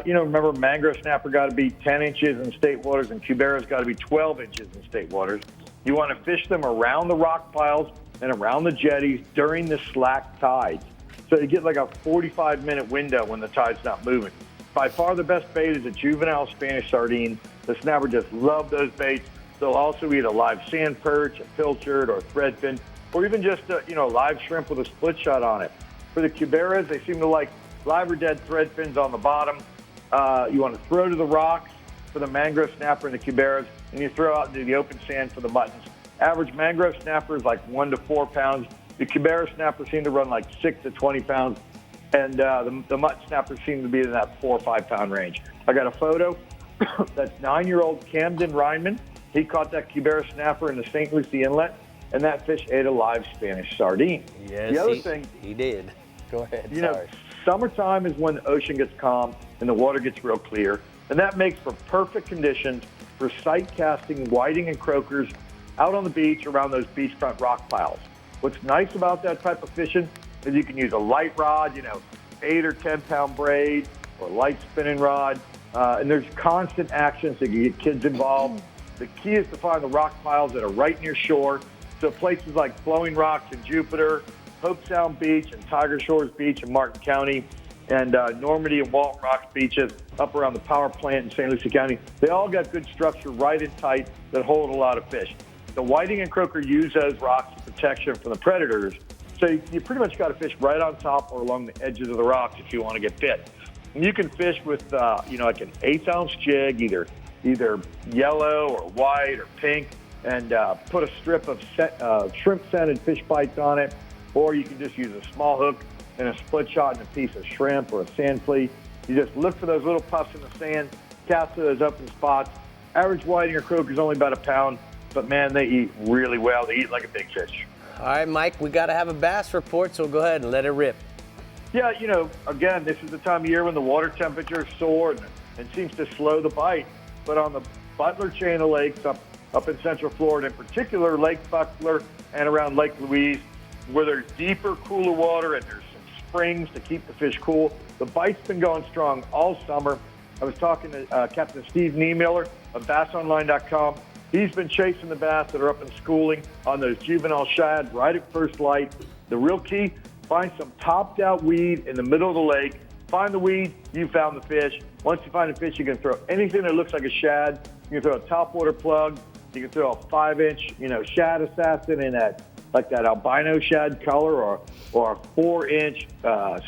Remember, mangrove snapper got to be 10 inches in state waters and cubera's got to be 12 inches in state waters. You want to fish them around the rock piles and around the jetties during the slack tides. So you get like a 45-minute window when the tide's not moving. By far the best bait is a juvenile Spanish sardine. The snapper just love those baits. They'll also eat a live sand perch, a pilchard, or a threadfin, or even just a live shrimp with a split shot on it. For the cuberas, they seem to like live or dead threadfins on the bottom. You want to throw to the rocks for the mangrove snapper and the cuberas, and you throw out into the open sand for the muttons. Average mangrove snapper is like 1 to 4 pounds. The cubera snappers seem to run like 6 to 20 pounds, and the mutton snappers seem to be in that 4 or 5 pound range. I got a photo. That's 9-year-old Camden Ryman. He caught that cubera snapper in the St. Lucie Inlet, and that fish ate a live Spanish sardine. Yes, the other thing, he did. Go ahead. Summertime is when the ocean gets calm and the water gets real clear, and that makes for perfect conditions for sight casting whiting and croakers out on the beach around those beachfront rock piles. What's nice about that type of fishing is you can use a light rod, 8 or 10 pound braid or light spinning rod, and there's constant action so you can get kids involved. The key is to find the rock piles that are right near shore. So places like Flowing Rocks in Jupiter, Hope Sound Beach and Tiger Shores Beach in Martin County, and Normandy and Walton Rocks beaches up around the power plant in St. Lucie County. They all got good structure right and tight that hold a lot of fish. The whiting and croaker use those rocks for protection from the predators. So you pretty much got to fish right on top or along the edges of the rocks if you want to get bit. And you can fish with, like an 1/8-ounce jig, either yellow or white or pink, and put a strip of shrimp-scented fish bites on it. Or you can just use a small hook and a split shot and a piece of shrimp or a sand flea. You just look for those little puffs in the sand, cast those open spots. Average whiting or croaker is only about 1 pound, but man, they eat really well. They eat like a big fish. All right, Mike, we got to have a bass report, so go ahead and let it rip. Yeah, again, this is the time of year when the water temperature soars and seems to slow the bite. But on the Butler chain of lakes up in Central Florida, in particular Lake Butler and around Lake Louise, where there's deeper, cooler water and there's some springs to keep the fish cool, the bite's been going strong all summer. I was talking to Captain Steve Niemiller of BassOnline.com. He's been chasing the bass that are up in schooling on those juvenile shad right at first light. The real key, find some topped out weed in the middle of the lake. Find the weed, you found the fish. Once you find a fish, you can throw anything that looks like a shad. You can throw a topwater plug. You can throw a 5-inch, shad assassin in that albino shad color or a 4-inch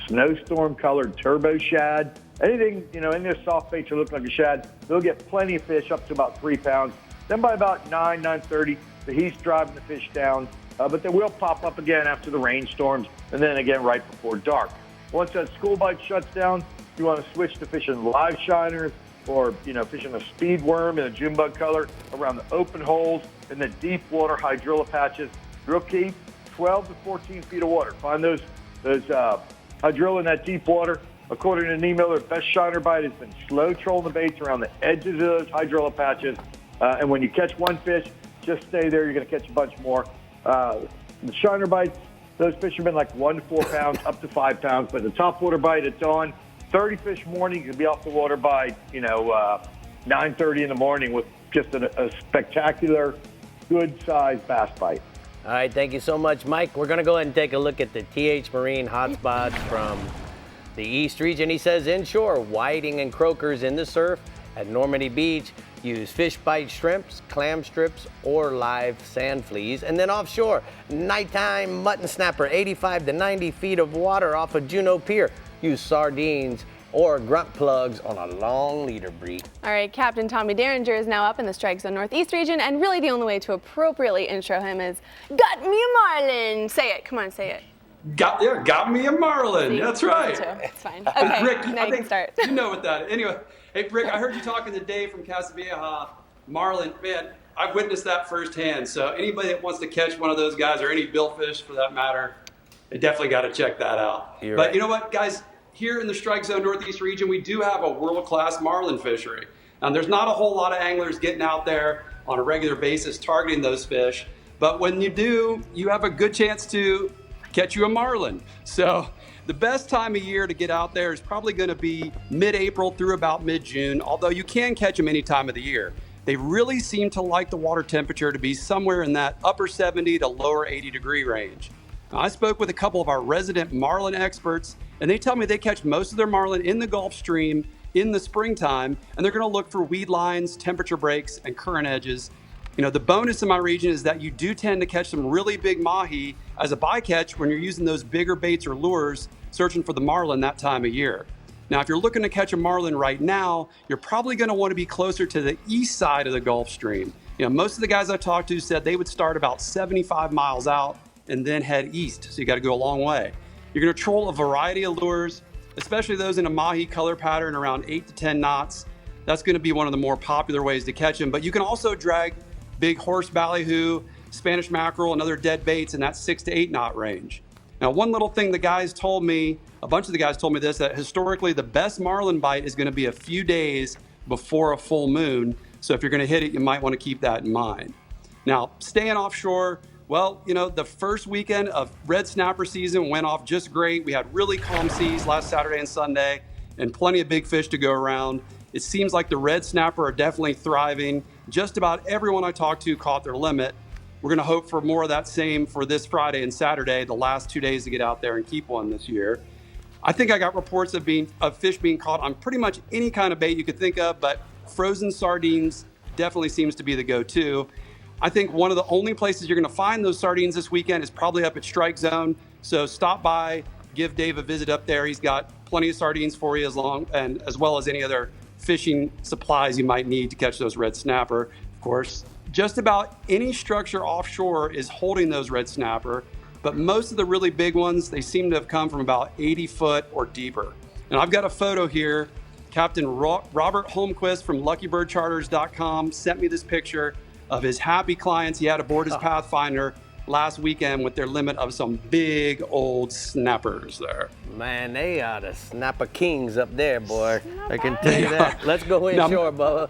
snowstorm colored turbo shad. Anything, in this soft bait that look like a shad, they'll get plenty of fish up to about 3 pounds. Then by about 9:30, the heat's driving the fish down, but they will pop up again after the rainstorms and then again right before dark. Once that school bite shuts down, you want to switch to fishing live shiners or, fishing a speed worm in a June bug color around the open holes in the deep water hydrilla patches. Real key, 12 to 14 feet of water. Find those hydrilla in that deep water. According to Niemiller, best shiner bite has been slow trolling the baits around the edges of those hydrilla patches. And when you catch one fish, just stay there. You're going to catch a bunch more. The shiner bites, those fish have been like 1 to 4 pounds, up to 5 pounds. But the topwater bite at dawn, 30 fish morning, you can be off the water by, 9:30 in the morning with just a spectacular, good-sized bass bite. All right, thank you so much, Mike. We're going to go ahead and take a look at the TH Marine hotspots from the East region. He says inshore, whiting and croakers in the surf at Normandy Beach. Use fish bite shrimps, clam strips, or live sand fleas. And then offshore, nighttime mutton snapper, 85 to 90 feet of water off of Juneau Pier. Use sardines or grunt plugs on a long leader, Brie. All right, Captain Tommy Derringer is now up in the Strike Zone Northeast region, and really the only way to appropriately intro him is, got me a Marlin. Say it, come on, say it. Got me a Marlin. See, that's right. It's fine. Okay, Rick, now you can start. You know what that is. Anyway, hey, Rick, I heard you talking to Dave from Casa Vieja. Marlin, man, I've witnessed that firsthand. So anybody that wants to catch one of those guys, or any billfish for that matter, they definitely got to check that out. You're but right. you know what, guys? Here in the Strike Zone Northeast region, we do have a world-class marlin fishery. And there's not a whole lot of anglers getting out there on a regular basis targeting those fish. But when you do, you have a good chance to catch you a marlin. So the best time of year to get out there is probably going to be mid-April through about mid-June, although you can catch them any time of the year. They really seem to like the water temperature to be somewhere in that upper 70 to lower 80 degree range. Now, I spoke with a couple of our resident marlin experts, and they tell me they catch most of their marlin in the Gulf Stream in the springtime, and they're going to look for weed lines, temperature breaks, and current edges. You know, the bonus in my region is that you do tend to catch some really big mahi as a bycatch when you're using those bigger baits or lures searching for the marlin that time of year. Now, if you're looking to catch a marlin right now, you're probably going to want to be closer to the east side of the Gulf Stream. You know, most of the guys I talked to said they would start about 75 miles out and then head east, so you got to go a long way. You're going to troll a variety of lures, especially those in a mahi color pattern around 8 to 10 knots. That's going to be one of the more popular ways to catch them. But you can also drag big horse ballyhoo, Spanish mackerel, and other dead baits in that 6 to 8 knot range. Now, one little thing the guys told me, a bunch of the guys told me this, that historically the best marlin bite is going to be a few days before a full moon. So if you're going to hit it, you might want to keep that in mind. Now, staying offshore, well, you know, the first weekend of red snapper season went off just great. We had really calm seas last Saturday and Sunday and plenty of big fish to go around. It seems like the red snapper are definitely thriving. Just about everyone I talked to caught their limit. We're going to hope for more of that same for this Friday and Saturday, the last 2 days to get out there and keep one this year. I think I got reports of fish being caught on pretty much any kind of bait you could think of, but frozen sardines definitely seems to be the go-to. I think one of the only places you're going to find those sardines this weekend is probably up at Strike Zone. So stop by, give Dave a visit up there. He's got plenty of sardines for you as well as any other fishing supplies you might need to catch those red snapper. Of course, just about any structure offshore is holding those red snapper, but most of the really big ones, they seem to have come from about 80 foot or deeper. And I've got a photo here. Captain Robert Holmquist from LuckyBirdCharters.com sent me this picture of his happy clients he had aboard his Pathfinder last weekend with their limit of some big old snappers there. Man, they are the snapper kings up there, boy. I can tell you that. Let's go inshore, Bubba.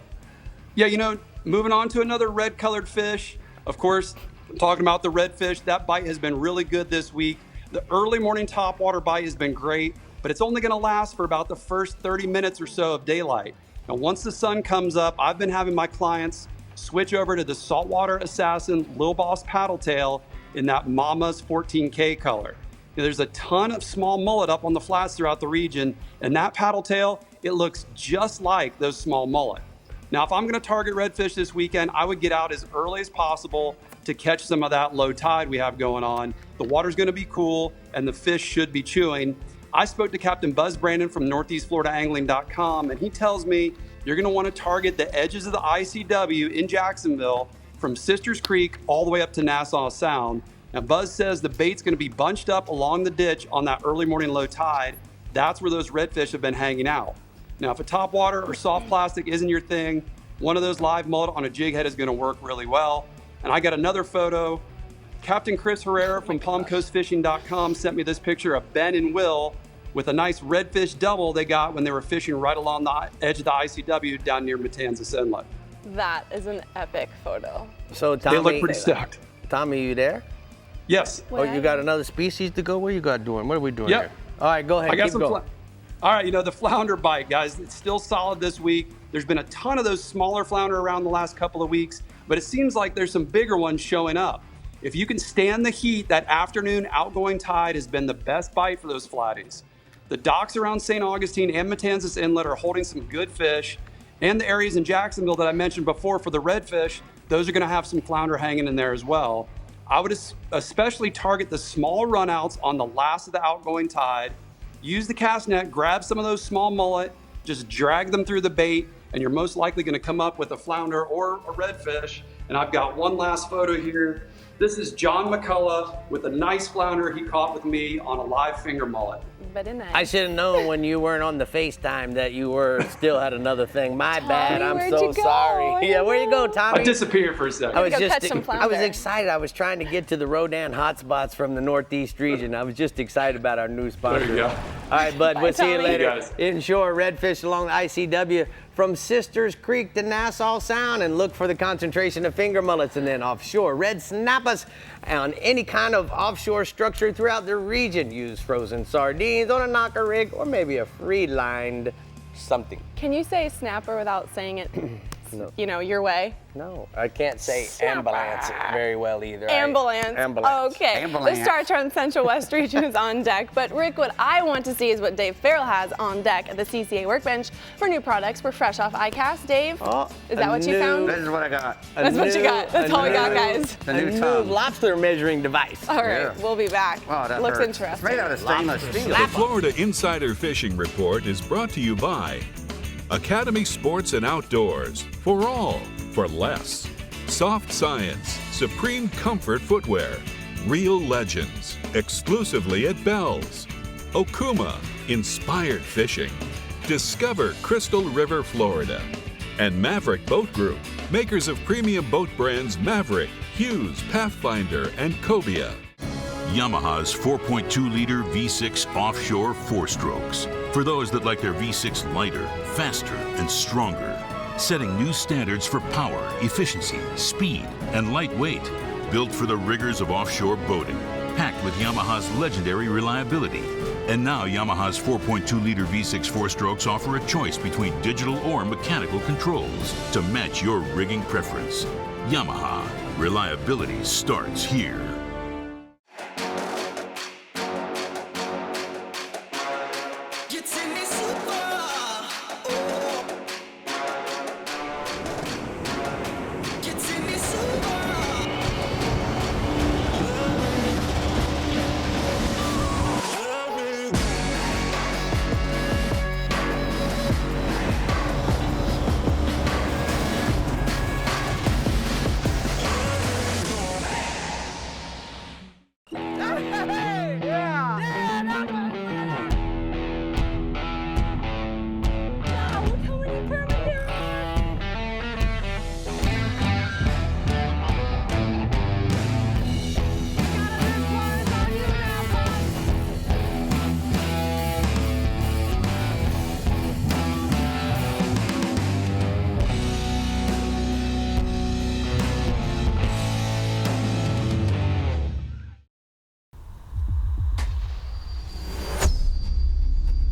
Yeah, you know, moving on to another red-colored fish. Of course, I'm talking about the redfish. That bite has been really good this week. The early morning topwater bite has been great, but it's only going to last for about the first 30 minutes or so of daylight. Now, once the sun comes up, I've been having my clients switch over to the Saltwater Assassin Lil Boss Paddle Tail in that Mama's 14K color. Now, there's a ton of small mullet up on the flats throughout the region, and that paddle tail, it looks just like those small mullet. Now, if I'm going to target redfish this weekend, I would get out as early as possible to catch some of that low tide we have going on. The water's going to be cool, and the fish should be chewing. I spoke to Captain Buzz Brandon from NortheastFloridaAngling.com, and he tells me you're going to want to target the edges of the ICW in Jacksonville from Sisters Creek all the way up to Nassau Sound. Now, Buzz says the bait's going to be bunched up along the ditch on that early morning low tide. That's where those redfish have been hanging out. Now, if a topwater or soft plastic isn't your thing, one of those live mullet on a jig head is going to work really well. And I got another photo. Captain Chris Herrera from PalmCoastFishing.com sent me this picture of Ben and Will with a nice redfish double they got when they were fishing right along the edge of the ICW down near Matanzas Inlet. That is an epic photo. So Tommy, they look pretty stacked. Tommy, you there? Yes. Oh, you got another species to go? What you got doing? What are we doing Yep. here? All right, go ahead. I got Keep some going. All right, you know, the flounder bite, guys, it's still solid this week. There's been a ton of those smaller flounder around the last couple of weeks, but it seems like there's some bigger ones showing up. If you can stand the heat, that afternoon outgoing tide has been the best bite for those flatties. The docks around St. Augustine and Matanzas Inlet are holding some good fish, and the areas in Jacksonville that I mentioned before for the redfish, those are going to have some flounder hanging in there as well. I would especially target the small runouts on the last of the outgoing tide. Use the cast net, grab some of those small mullet, just drag them through the bait, and you're most likely going to come up with a flounder or a redfish. And I've got one last photo here. This is John McCullough with a nice flounder he caught with me on a live finger mullet. Very nice. I should have known when you weren't on the FaceTime that you were still had another thing. My bad. I'm so sorry. Yeah, where you go, Tommy? I disappeared for a second. I was excited. I was trying to get to the Rodan hotspots from the Northeast region. I was just excited about our new sponsor. There you go. All right, bud. Bye, We'll see you Tommy. later. Guys. Inshore redfish along the ICW from Sisters Creek to Nassau Sound, and look for the concentration of finger mullets, and then offshore red snappers on any kind of offshore structure throughout the region. Use frozen sardines on a knocker rig or maybe a free-lined something. Can you say snapper without saying it, No. you know, your way? No, I can't say ambulance very well either. Ambulance. Ambulance. Okay. Ambulance. The Star Trek Central West region is on deck. But Rick, what I want to see is what Dave Ferrell has on deck at the CCA workbench for new products. We're fresh off ICAST. Dave, is that what you found? This is what I got. That's what you got. That's all we got, guys. A new lobster measuring device. All right, we'll be back. Wow, that Looks hurts. interesting. It's made out of stainless steel. The Florida Insider Fishing Report is brought to you by Academy Sports and Outdoors. For all, for less. Soft Science, Supreme Comfort Footwear. Real Legends, exclusively at Bell's. Okuma, Inspired Fishing. Discover Crystal River, Florida. And Maverick Boat Group, makers of premium boat brands Maverick, Hughes, Pathfinder, and Cobia. Yamaha's 4.2-liter V6 offshore four-strokes. For those that like their V6 lighter, faster, and stronger. Setting new standards for power, efficiency, speed, and lightweight. Built for the rigors of offshore boating. Packed with Yamaha's legendary reliability. And now Yamaha's 4.2-liter V6 four-strokes offer a choice between digital or mechanical controls to match your rigging preference. Yamaha. Reliability starts here.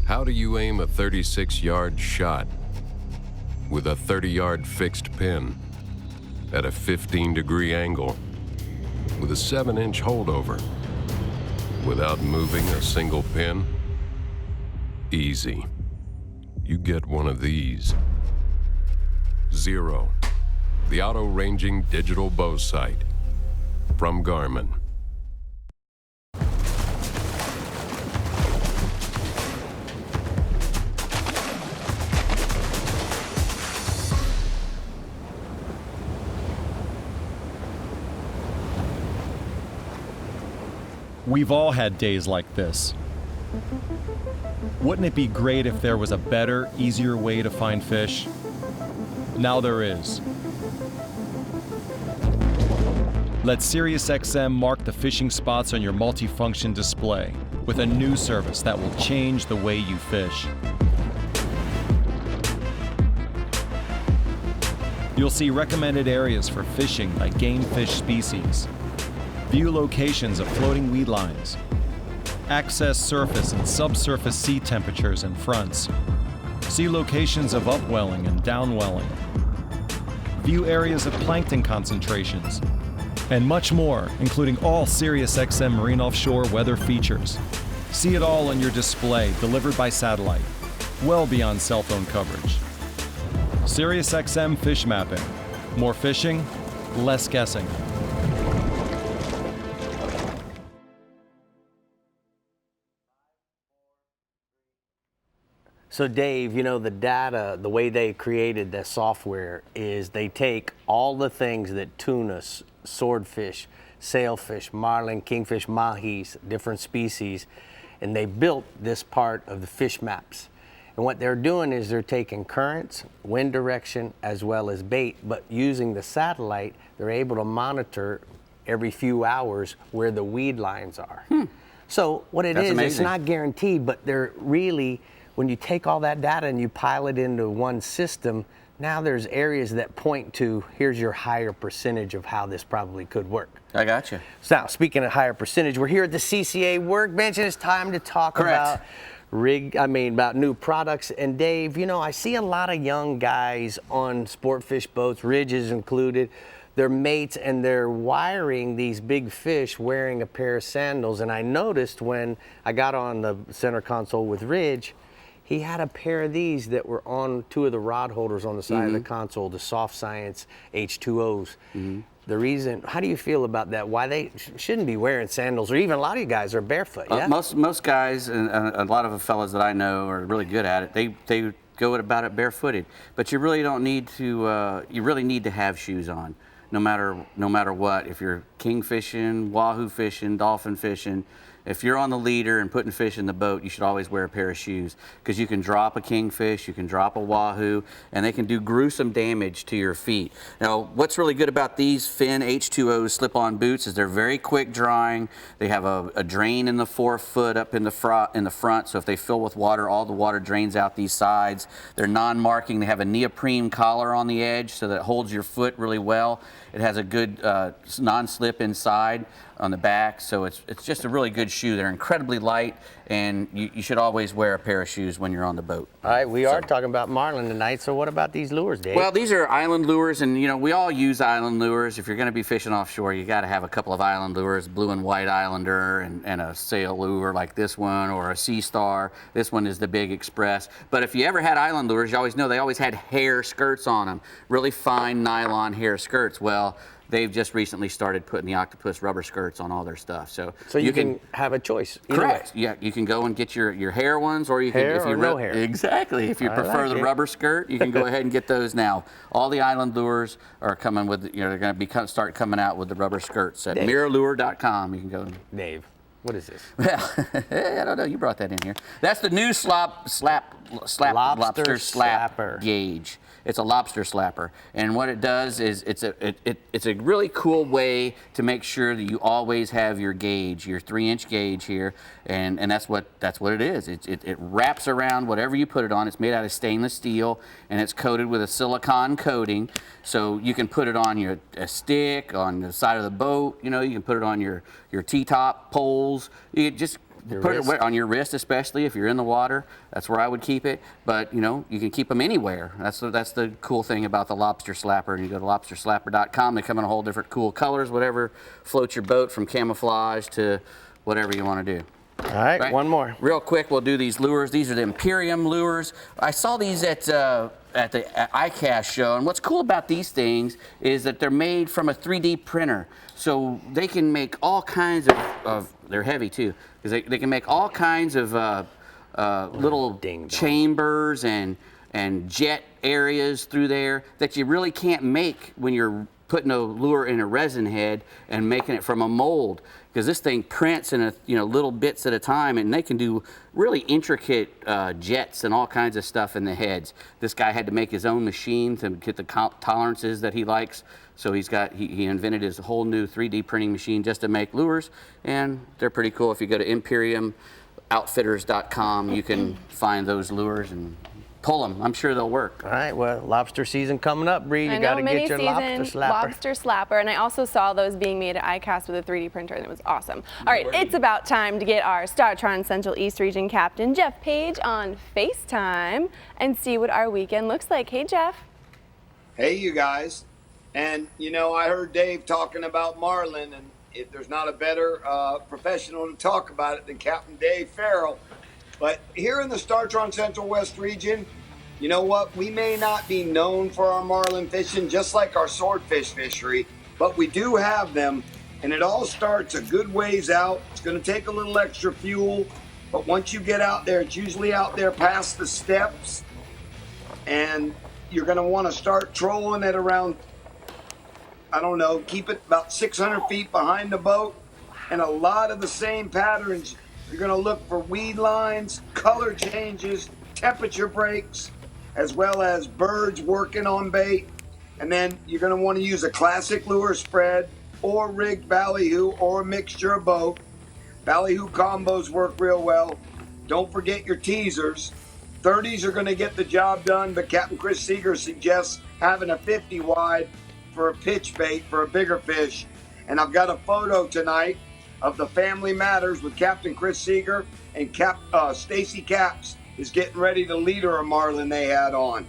How do you aim a 36-yard shot with a 30-yard fixed pin at a 15-degree angle with a 7-inch holdover without moving a single pin? Easy. You get one of these. Zero, the auto-ranging digital bow sight from Garmin. We've all had days like this. Wouldn't it be great if there was a better, easier way to find fish? Now there is. Let SiriusXM mark the fishing spots on your multifunction display with a new service that will change the way you fish. You'll see recommended areas for fishing by game fish species. View locations of floating weed lines. Access surface and subsurface sea temperatures and fronts. See locations of upwelling and downwelling. View areas of plankton concentrations. And much more, including all SiriusXM Marine Offshore weather features. See it all on your display, delivered by satellite, well beyond cell phone coverage. SiriusXM Fish Mapping. More fishing, less guessing. So Dave, you know, the data, the way they created the software is they take all the things that tuna, swordfish, sailfish, marlin, kingfish, mahis, different species, and they built this part of the fish maps. And what they're doing is they're taking currents, wind direction, as well as bait, but using the satellite, they're able to monitor every few hours where the weed lines are. So what it That's is, amazing. it's not guaranteed, but they're really, when you take all that data and you pile it into one system, now there's areas that point to, here's your higher percentage of how this probably could work. I got you. So now, speaking of higher percentage, we're here at the CCA workbench, and it's time to talk Correct. about new products. And Dave, you know, I see a lot of young guys on sport fish boats, Ridges included. They're mates and they're wiring these big fish wearing a pair of sandals. And I noticed when I got on the center console with Ridge, he had a pair of these that were on two of the rod holders on the side of the console, the Soft Science H2Os. The reason, how do you feel about that? Why they shouldn't be wearing sandals, or even a lot of you guys are barefoot, yeah? Most guys, and a lot of the fellas that I know are really good at it, they go about it barefooted. But you really don't need to, you really need to have shoes on, no matter what. If you're king fishing, wahoo fishing, dolphin fishing, if you're on the leader and putting fish in the boat, you should always wear a pair of shoes, because you can drop a kingfish, you can drop a wahoo, and they can do gruesome damage to your feet. Now, what's really good about these Finn H2O slip-on boots is they're very quick drying. They have a drain in the forefoot up in the front, so if they fill with water, all the water drains out these sides. They're non-marking. They have a neoprene collar on the edge, so that it holds your foot really well. It has a good non-slip inside on the back, so it's just a really good shoe. They're incredibly light, and you should always wear a pair of shoes when you're on the boat. All right, we are talking about marlin tonight, so what about these lures, Dave? Well, these are island lures, and you know, we all use island lures. If you're going to be fishing offshore, you got to have a couple of island lures, blue and white islander, and a sail lure like this one, or a Sea Star. This one is the Big Express. But if you ever had island lures, you always know they always had hair skirts on them, really fine nylon hair skirts. Well, they've just recently started putting the octopus rubber skirts on all their stuff. So you can have a choice. Correct. Yeah, you can go and get your hair ones, or you can, hair if you or no hair. Exactly. If you prefer the rubber skirt, you can go ahead and get those now. All the island lures are coming with, they're going to start coming out with the rubber skirts at mirrorlure.com. You can go. Dave, what is this? Well, I don't know. You brought that in here. That's the new lobster slap gauge. It's a lobster slapper, and what it does is it's a really cool way to make sure that you always have your gauge, your 3-inch gauge here, and that's what it is. It wraps around whatever you put it on. It's made out of stainless steel, and it's coated with a silicone coating, so you can put it on a stick, on the side of the boat. You know, you can put it on your T-top poles. You just put it on your wrist, especially if you're in the water. That's where I would keep it. But you know, you can keep them anywhere. That's the cool thing about the lobster slapper. And you go to lobsterslapper.com. They come in a whole different cool colors, whatever floats your boat, from camouflage to whatever you want to do. All right, one more. Real quick, we'll do these lures. These are the Imperium lures. I saw these at the ICAST show, and what's cool about these things is that they're made from a 3D printer. So they can make all kinds of they're heavy too, because they can make all kinds of little chambers and jet areas through there that you really can't make when you're putting a lure in a resin head and making it from a mold, because this thing prints in little bits at a time, and they can do really intricate jets and all kinds of stuff in the heads. This guy had to make his own machine to get the tolerances that he likes, so he invented his whole new 3D printing machine just to make lures, and they're pretty cool. If you go to ImperiumOutfitters.com, you can find those lures and pull them. I'm sure they'll work. All right, well, lobster season coming up, Bree. You got to get your lobster slapper. And I also saw those being made at ICAST with a 3D printer, and it was awesome. All right, it's about time to get our StarTron Central East Region Captain, Jeff Page, on FaceTime and see what our weekend looks like. Hey, Jeff. Hey, you guys. And, you know, I heard Dave talking about Marlin, and if there's not a better professional to talk about it than Captain Dave Ferrell. But here in the StarTron Central West region, you know what? We may not be known for our marlin fishing, just like our swordfish fishery, but we do have them, and it all starts a good ways out. It's going to take a little extra fuel, but once you get out there, it's usually out there past the steps, and you're going to want to start trolling at around I don't know, keep it about 600 feet behind the boat. And a lot of the same patterns. You're going to look for weed lines, color changes, temperature breaks, as well as birds working on bait. And then you're going to want to use a classic lure spread or rigged ballyhoo or a mixture of both. Ballyhoo combos work real well. Don't forget your teasers. 30s are going to get the job done, but Captain Chris Seeger suggests having a 50 wide for a pitch bait for a bigger fish. And I've got a photo tonight of the Family Matters with Captain Chris Seeger and Stacy Capps is getting ready to lead her a marlin they had on.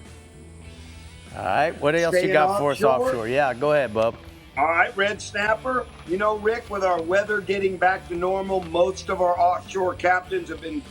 All right, what else you got for us offshore? Yeah, go ahead, bub. All right, red snapper. You know, Rick, with our weather getting back to normal, most of our offshore captains have been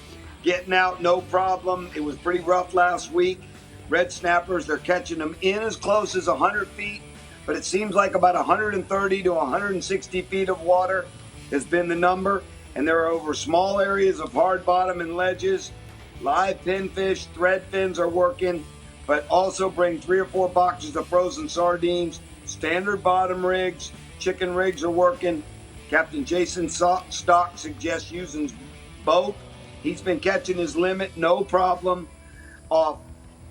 getting out, no problem. It was pretty rough last week. Red snappers, they're catching them in as close as 100 feet, but it seems like about 130 to 160 feet of water has been the number, and they're over small areas of hard bottom and ledges. Live pinfish, thread fins are working, but also bring 3 or 4 boxes of frozen sardines. Standard bottom rigs, chicken rigs are working. Captain Jason Stock suggests using both. He's been catching his limit, no problem, off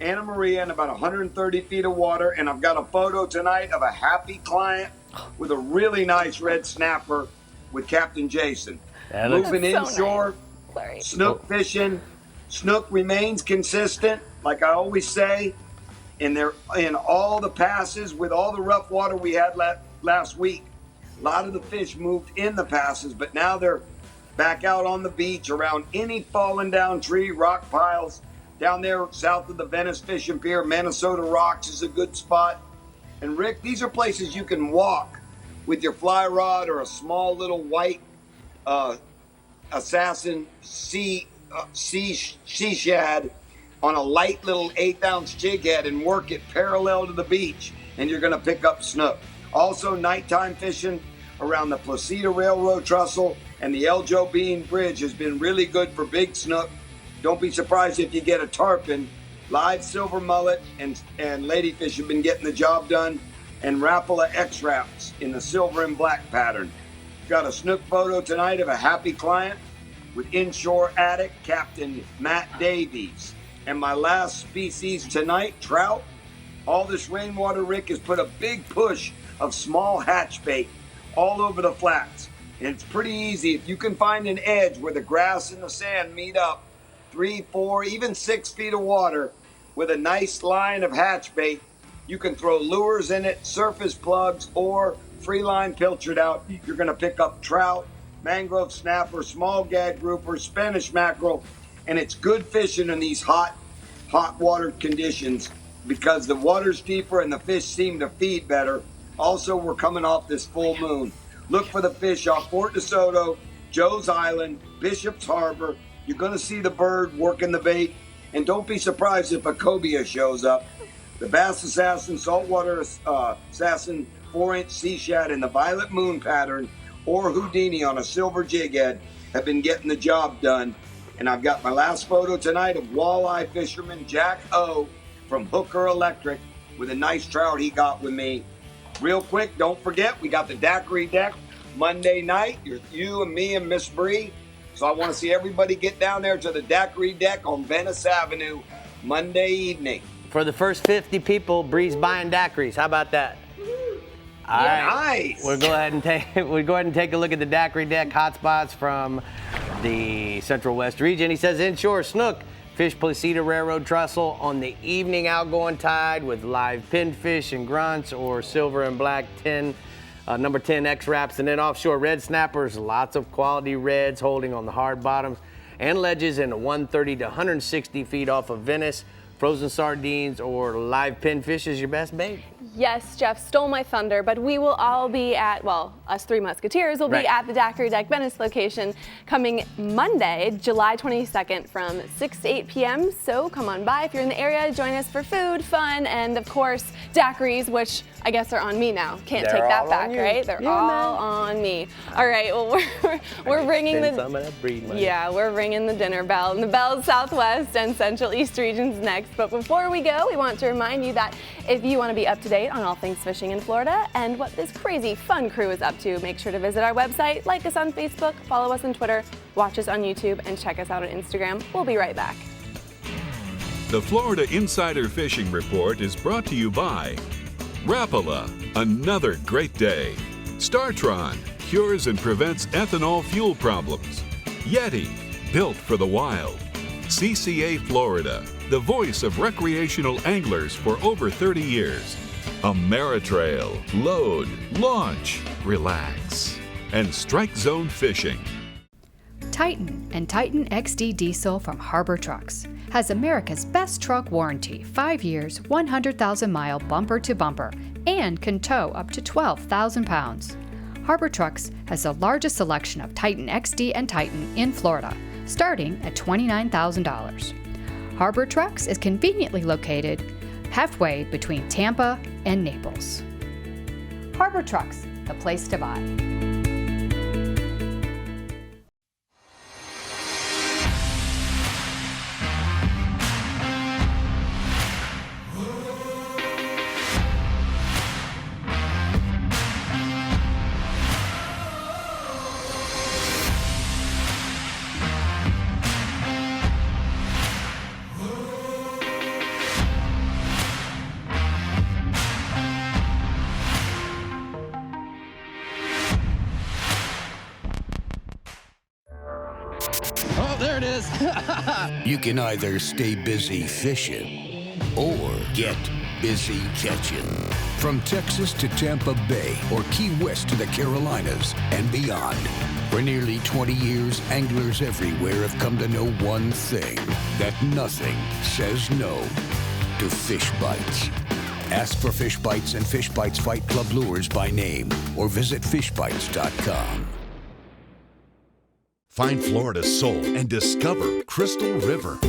Anna Maria in about 130 feet of water. And I've got a photo tonight of a happy client with a really nice red snapper with Captain Jason. Moving inshore, snook fishing. Snook remains consistent, like I always say. In all the passes, with all the rough water we had last week, a lot of the fish moved in the passes, but now they're back out on the beach around any fallen down tree, rock piles. Down there south of the Venice Fishing Pier, Minnesota Rocks is a good spot. And Rick, these are places you can walk with your fly rod or a small little white assassin sea shad on a light little 1/8-ounce jig head and work it parallel to the beach, and you're going to pick up snook. Also, nighttime fishing around the Placida Railroad Trestle and the El Jobin Bridge has been really good for big snook. Don't be surprised if you get a tarpon. Live silver mullet and ladyfish have been getting the job done, and Rapala X-Raps in the silver and black pattern. Got a snook photo tonight of a happy client with inshore addict Captain Matt Davies. And my last species tonight, trout. All this rainwater, Rick, has put a big push of small hatch bait all over the flats. And it's pretty easy. If you can find an edge where the grass and the sand meet up, 3, 4, even 6 feet of water with a nice line of hatch bait, you can throw lures in it, surface plugs, or free line pilchard out. You're going to pick up trout, mangrove snapper, small gag grouper, Spanish mackerel, and it's good fishing in these hot water conditions because the water's deeper and the fish seem to feed better. Also, we're coming off this full moon. Look for the fish off Fort DeSoto, Joe's Island, Bishop's Harbor. You're going to see the bird working the bait, and don't be surprised if a cobia shows up. The Bass Assassin, Saltwater Assassin, 4-inch sea shad in the violet moon pattern, or Houdini on a silver jig head have been getting the job done. And I've got my last photo tonight of walleye fisherman Jack O from Hooker Electric with a nice trout he got with me. Real quick, don't forget, we got the daiquiri deck Monday night. You and me and Miss Brie. So I want to see everybody get down there to the daiquiri deck on Venice Avenue Monday evening. For the first 50 people, Brie's buying daiquiris. How about that? All right. Nice. We'll go ahead and take a look at the daiquiri deck hotspots from the Central West region. He says inshore snook, fish Placida Railroad Trestle on the evening outgoing tide with live pinfish and grunts or silver and black number 10 X-Raps, and then offshore red snappers, lots of quality reds holding on the hard bottoms and ledges in 130 to 160 feet off of Venice. Frozen sardines or live pinfish is your best bait. Yes, Jeff stole my thunder, but we will all be at, well, us three Musketeers will be at the Daiquiri Deck Venice location coming Monday, July 22nd from 6 to 8 p.m. So come on by if you're in the area, join us for food, fun, and of course, daiquiris, which I guess are on me now. Can't take that back, right? They're all on me. All right, well, we're ringing we're ringing the dinner bell, and the bell's Southwest and Central East regions next. But before we go, we want to remind you that if you want to be up to date date on all things fishing in Florida and what this crazy fun crew is up to, make sure to visit our website, like us on Facebook, follow us on Twitter, watch us on YouTube, and check us out on Instagram. We'll be right back. The Florida Insider Fishing Report is brought to you by Rapala, another great day. Startron, cures and prevents ethanol fuel problems. Yeti, built for the wild. CCA Florida, the voice of recreational anglers for over 30 years. Ameritrail, load, launch, relax. And Strike Zone Fishing. Titan and Titan XD Diesel from Harbor Trucks has America's best truck warranty, 5 years, 100,000-mile bumper-to-bumper, and can tow up to 12,000 pounds. Harbor Trucks has the largest selection of Titan XD and Titan in Florida, starting at $29,000. Harbor Trucks is conveniently located halfway between Tampa and Naples. Harbor Trucks, the place to buy. Oh, there it is. You can either stay busy fishing or get busy catching. From Texas to Tampa Bay or Key West to the Carolinas and beyond. For nearly 20 years, anglers everywhere have come to know one thing, that nothing says no to fish bites. Ask for Fish Bites and Fish Bites Fight Club lures by name or visit fishbites.com. Find Florida's soul and discover Crystal River.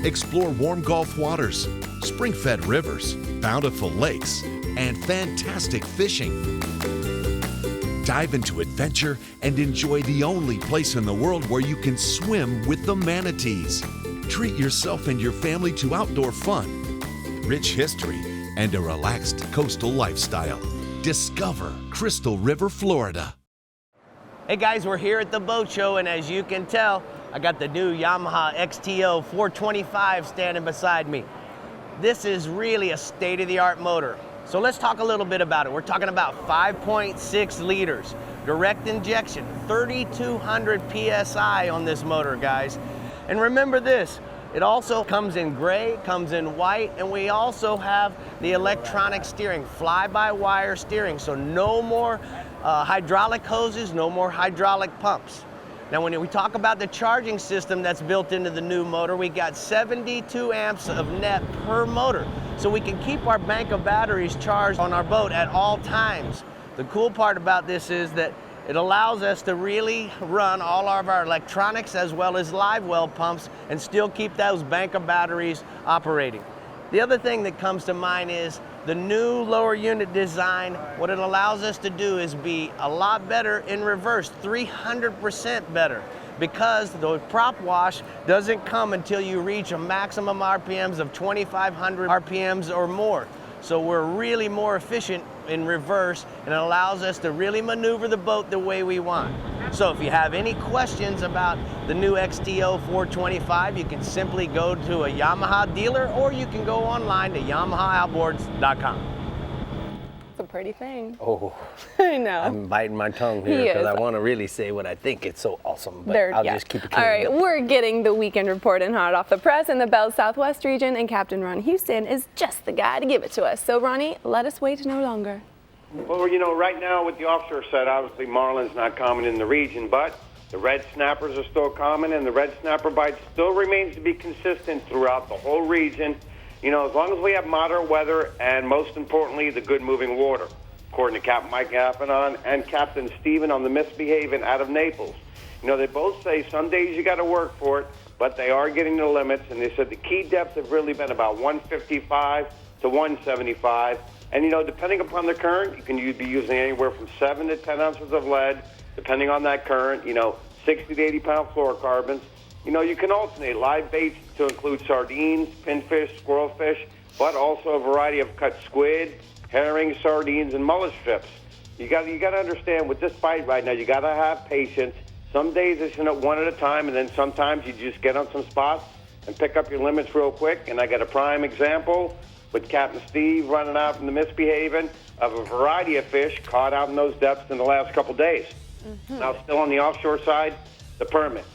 Explore warm Gulf waters, spring-fed rivers, bountiful lakes, and fantastic fishing. Dive into adventure and enjoy the only place in the world where you can swim with the manatees. Treat yourself and your family to outdoor fun, rich history, and a relaxed coastal lifestyle. Discover Crystal River, Florida. Hey guys, we're here at the boat show, and as you can tell, I got the new Yamaha XTO 425 standing beside me. This is really a state-of-the-art motor. So let's talk a little bit about it. We're talking about 5.6 liters, direct injection, 3,200 PSI on this motor, guys. And remember this, it also comes in gray, comes in white, and we also have the electronic steering, fly-by-wire steering, so no more hydraulic hoses, no more hydraulic pumps. Now when we talk about the charging system that's built into the new motor, we got 72 amps of net per motor. So we can keep our bank of batteries charged on our boat at all times. The cool part about this is that it allows us to really run all of our electronics as well as live well pumps and still keep those bank of batteries operating. The other thing that comes to mind is the new lower unit design. What it allows us to do is be a lot better in reverse, 300% better, because the prop wash doesn't come until you reach a maximum RPMs of 2,500 RPMs or more. So we're really more efficient in reverse, and it allows us to really maneuver the boat the way we want. So if you have any questions about the new XTO 425, you can simply go to a Yamaha dealer, or you can go online to YamahaOutboards.com. It's a pretty thing. Oh, I know. I'm biting my tongue here because I want to really say what I think. It's so awesome, but I'll just keep it clean. All right, we're getting the weekend report in hot off the press in the Bell Southwest region, and Captain Ron Houston is just the guy to give it to us. So, Ronnie, let us wait no longer. Well, you know, right now with the offshore side, obviously marlin's not common in the region, but the red snappers are still common, and the red snapper bite still remains to be consistent throughout the whole region. You know, as long as we have moderate weather and, most importantly, the good moving water, according to Captain Mike Affanon and Captain Stephen on the Misbehaving out of Naples. You know, they both say some days you got to work for it, but they are getting the limits, and they said the key depths have really been about 155 to 175. And, you know, depending upon the current, you can be using anywhere from 7 to 10 ounces of lead, depending on that current, you know, 60 to 80 pound fluorocarbons, You know, you can alternate live baits to include sardines, pinfish, squirrelfish, but also a variety of cut squid, herring, sardines, and mullet strips. You got to understand with this bite right now, you got to have patience. Some days it's one at a time, and then sometimes you just get on some spots and pick up your limits real quick. And I got a prime example with Captain Steve running out from the misbehaving of a variety of fish caught out in those depths in the last couple days. Now, still on the offshore side, the permit.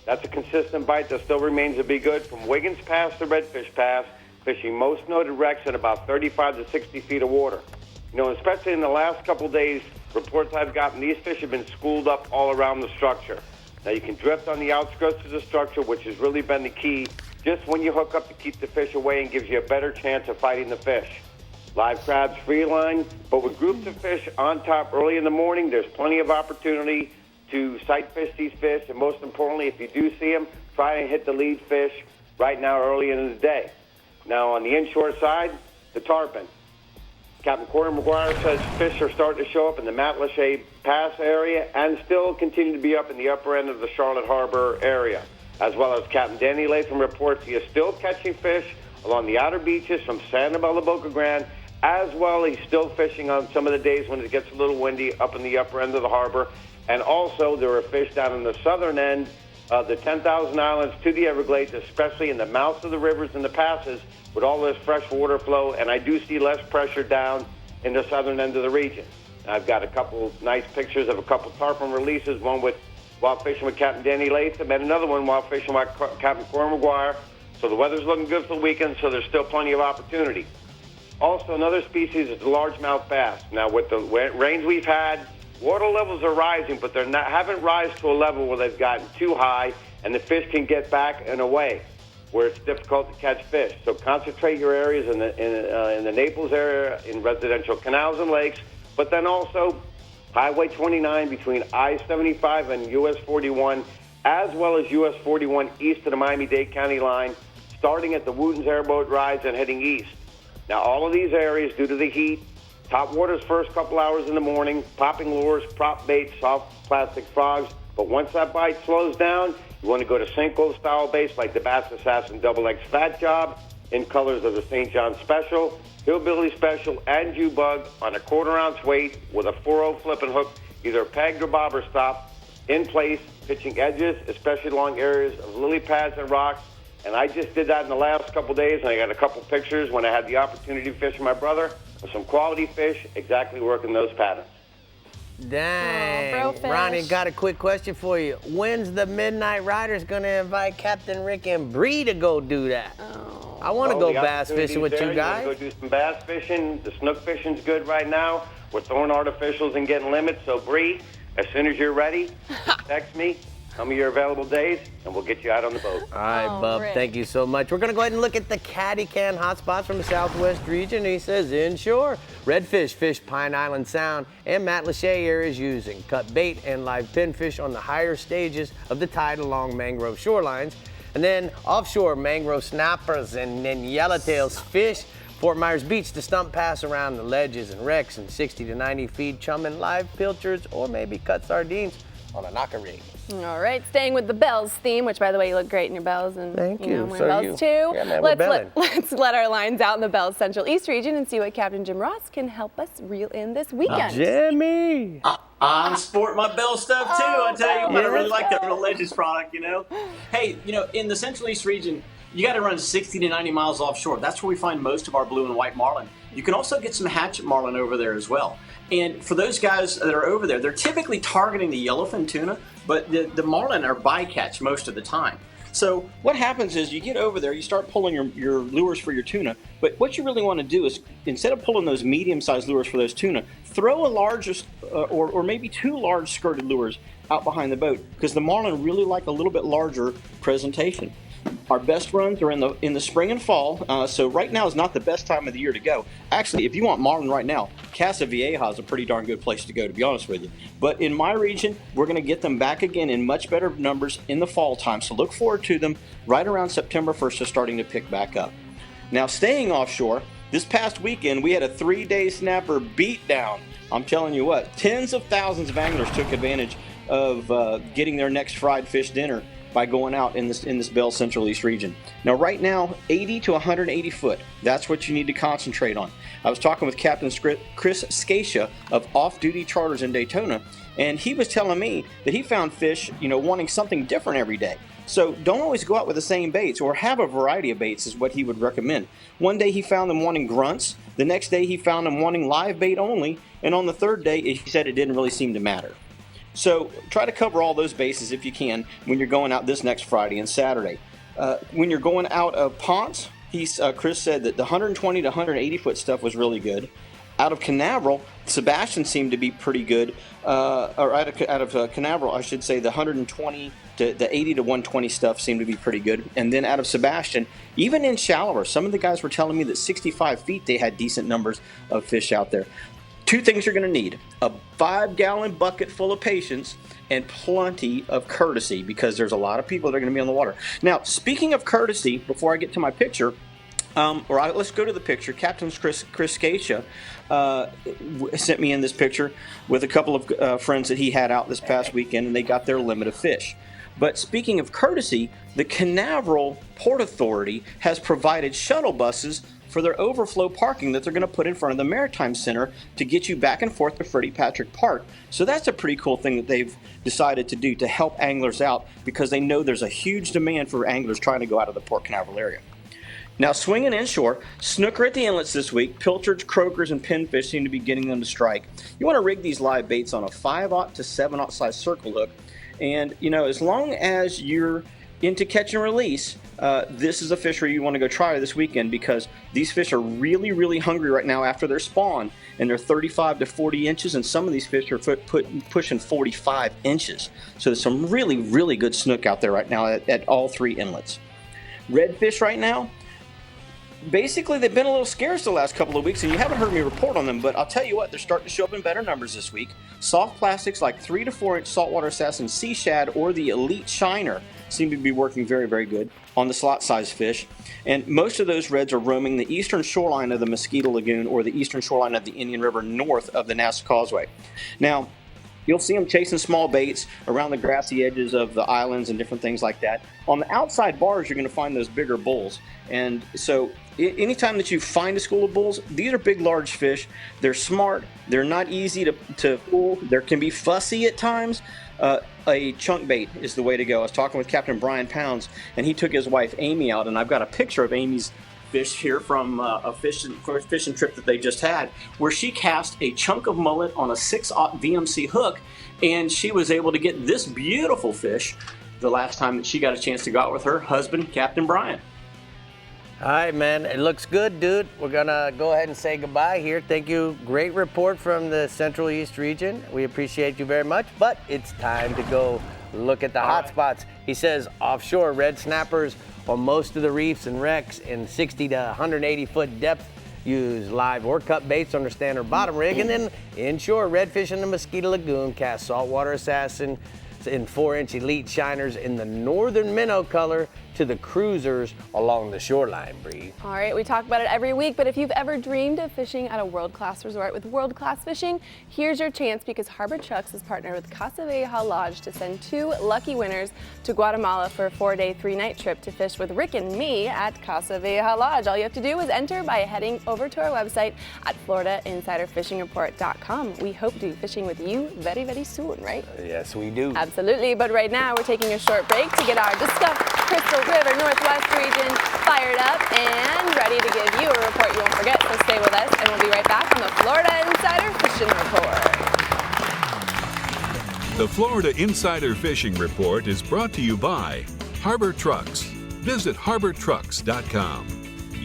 That's a consistent bite that still remains to be good from Wiggins Pass to Redfish Pass, fishing most noted wrecks at about 35 to 60 feet of water. You know, especially in the last couple days, reports I've gotten, these fish have been schooled up all around the structure. Now, you can drift on the outskirts of the structure, which has really been the key, just when you hook up to keep the fish away and gives you a better chance of fighting the fish. Live crabs, free line, but with groups of fish on top early in the morning, there's plenty of opportunity to sight fish these fish, and most importantly, if you do see them, try and hit the lead fish right now early in the day. Now, on the inshore side, the tarpon. Captain Corey McGuire says fish are starting to show up in the Matlacha Pass area and still continue to be up in the upper end of the Charlotte Harbor area, as well as Captain Danny Latham reports he is still catching fish along the outer beaches from Santa Bella Boca Grande, as well he's still fishing on some of the days when it gets a little windy up in the upper end of the harbor. And also there are fish down in the southern end of the 10,000 islands to the Everglades, especially in the mouths of the rivers and the passes with all this fresh water flow. And I do see less pressure down in the southern end of the region. I've got a couple nice pictures of a couple tarpon releases, one with while fishing with Captain Danny Latham and another one while fishing with Captain Corey McGuire. So the weather's looking good for the weekend, so there's still plenty of opportunity. Also, another species is the largemouth bass. Now, with the rains we've had, water levels are rising, but they haven't risen to a level where they've gotten too high, and the fish can get back and away, where it's difficult to catch fish. So concentrate your areas in the Naples area, in residential canals and lakes, but then also Highway 29 between I-75 and US 41, as well as US 41 east of the Miami-Dade County line, starting at the Wootton's Airboat Rides and heading east. Now, all of these areas, due to the heat, top water's first couple hours in the morning, popping lures, prop baits, soft plastic frogs. But once that bite slows down, you want to go to sinkhole-style baits like the Bass Assassin Double X Fat Job in colors of the St. John Special, Hillbilly Special, and Jew Bug on a quarter-ounce weight with a 4-0 flipping hook, either pegged or bobber stop, in place, pitching edges, especially along areas of lily pads and rocks. And I just did that in the last couple days, and I got a couple pictures when I had the opportunity to fish with my brother with some quality fish, exactly working those patterns. Dang. Ronnie, got a quick question for you. When's the Midnight Riders going to invite Captain Rick and Brie to go do that? I want to go bass fishing with you guys. Go do some bass fishing. The snook fishing's good right now. We're throwing artificials and getting limits. So, Brie, as soon as you're ready, text me. Tell me your available days, and we'll get you out on the boat. All right, Bub, Rick. thank you so much. We're going to go ahead and look at the Caddy Can hotspots from the Southwest region. He says inshore, redfish fish Pine Island Sound and Matlacha areas using cut bait and live pinfish on the higher stages of the tide along mangrove shorelines. And then offshore, mangrove snappers and then yellowtails fish Fort Myers Beach to stump pass around the ledges and wrecks and 60 to 90 feet chumming live pilchards or maybe cut sardines on a knocker rig. All right, staying with the bells theme, which by the way, you look great in your bells, and Thank you know, you. wearing So bells you. too. Yeah, man, we're belling. Let's let our lines out in the Bells Central East region and see what Captain Jim Ross can help us reel in this weekend. Jimmy! I'm sporting my Bell stuff too. I tell you what, I really like that Real Legends product, you know. Hey, you know, in the Central East region, you got to run 60 to 90 miles offshore. That's where we find most of our blue and white marlin. You can also get some hatchet marlin over there as well. And for those guys that are over there, they're typically targeting the yellowfin tuna, but the marlin are bycatch most of the time. So what happens is you get over there, you start pulling your lures for your tuna, but what you really want to do is, instead of pulling those medium-sized lures for those tuna, throw a larger or maybe two large skirted lures out behind the boat, because the marlin really like a little bit larger presentation. Our best runs are in the spring and fall, so right now is not the best time of the year to go. Actually, if you want marlin right now, Casa Vieja is a pretty darn good place to go, to be honest with you. But in my region, we're going to get them back again in much better numbers in the fall time, so look forward to them right around September 1st, so starting to pick back up. Now, staying offshore, this past weekend, we had a 3-day snapper beatdown. I'm telling you what, tens of thousands of anglers took advantage of getting their next fried fish dinner by going out in this Bell Central East region. Now, right now, 80 to 180 foot. That's what you need to concentrate on. I was talking with Captain Chris Scacia of Off Duty Charters in Daytona, and he was telling me that he found fish, wanting something different every day. So don't always go out with the same baits, or have a variety of baits is what he would recommend. One day he found them wanting grunts. The next day he found them wanting live bait only. And on the third day, he said it didn't really seem to matter. So try to cover all those bases if you can when you're going out this next Friday and Saturday. When you're going out of Ponce, Chris said that the 120 to 180 foot stuff was really good. Out of Canaveral, Sebastian seemed to be pretty good. Or out of Canaveral, I should say, the 120 to the 80 to 120 stuff seemed to be pretty good. And then out of Sebastian, even in shallower, some of the guys were telling me that 65 feet they had decent numbers of fish out there. Two things you're going to need: a 5-gallon bucket full of patience and plenty of courtesy, because there's a lot of people that are going to be on the water. Now, speaking of courtesy, before I get to my picture, let's go to the picture. Captain Chris Scacia sent me in this picture with a couple of friends that he had out this past weekend, and they got their limit of fish. But speaking of courtesy, the Canaveral Port Authority has provided shuttle buses for their overflow parking that they're going to put in front of the Maritime Center to get you back and forth to Freddie Patrick Park. So that's a pretty cool thing that they've decided to do to help anglers out, because they know there's a huge demand for anglers trying to go out of the Port Canaveral area. Now, swinging inshore, snooker at the inlets this week. Pilchards, croakers, and pinfish seem to be getting them to strike. You want to rig these live baits on a 5/0 to 7/0 size circle hook. And, as long as you're into catch and release, this is a fishery you want to go try this weekend, because these fish are really, really hungry right now after their spawn, and they're 35 to 40 inches, and some of these fish are pushing 45 inches. So there's some really, really good snook out there right now at all three inlets. Redfish right now, basically they've been a little scarce the last couple of weeks, and you haven't heard me report on them, but I'll tell you what, they're starting to show up in better numbers this week. Soft plastics like 3 to 4 inch saltwater assassin sea shad or the elite shiner seem to be working very, very good on the slot size fish. And most of those reds are roaming the eastern shoreline of the Mosquito Lagoon or the eastern shoreline of the Indian River north of the Nassau Causeway. Now, you'll see them chasing small baits around the grassy edges of the islands and different things like that. On the outside bars, you're going to find those bigger bulls. And so anytime that you find a school of bulls, these are big, large fish. They're smart. They're not easy to fool. They can be fussy at times. A chunk bait is the way to go. I was talking with Captain Brian Pounds, and he took his wife Amy out, and I've got a picture of Amy's fish here from a fishing trip that they just had, where she cast a chunk of mullet on a 6/0 VMC hook, and she was able to get this beautiful fish the last time that she got a chance to go out with her husband, Captain Brian. All right, man, it looks good, dude. We're gonna go ahead and say goodbye here. Thank you. Great report from the Central East region. We appreciate you very much, but it's time to go look at the hot spots. He says offshore red snappers on most of the reefs and wrecks in 60 to 180 foot depth. Use live or cut baits on their standard bottom rig, and then inshore redfish in the Mosquito Lagoon cast saltwater assassin in 4-inch elite shiners in the northern minnow color to the cruisers along the shoreline, Brie. All right, we talk about it every week, but if you've ever dreamed of fishing at a world-class resort with world-class fishing, here's your chance, because Harbor Trucks has partnered with Casa Vieja Lodge to send 2 lucky winners to Guatemala for a 4-day, 3-night trip to fish with Rick and me at Casa Vieja Lodge. All you have to do is enter by heading over to our website at FloridaInsiderFishingReport.com. We hope to be fishing with you very, very soon, right? Yes, we do. Absolutely, but right now we're taking a short break to get our Discover Crystal River Northwest region fired up and ready to give you a report you won't forget, so stay with us and we'll be right back on the Florida Insider Fishing Report. The Florida Insider Fishing Report is brought to you by Harbor Trucks. Visit harbortrucks.com.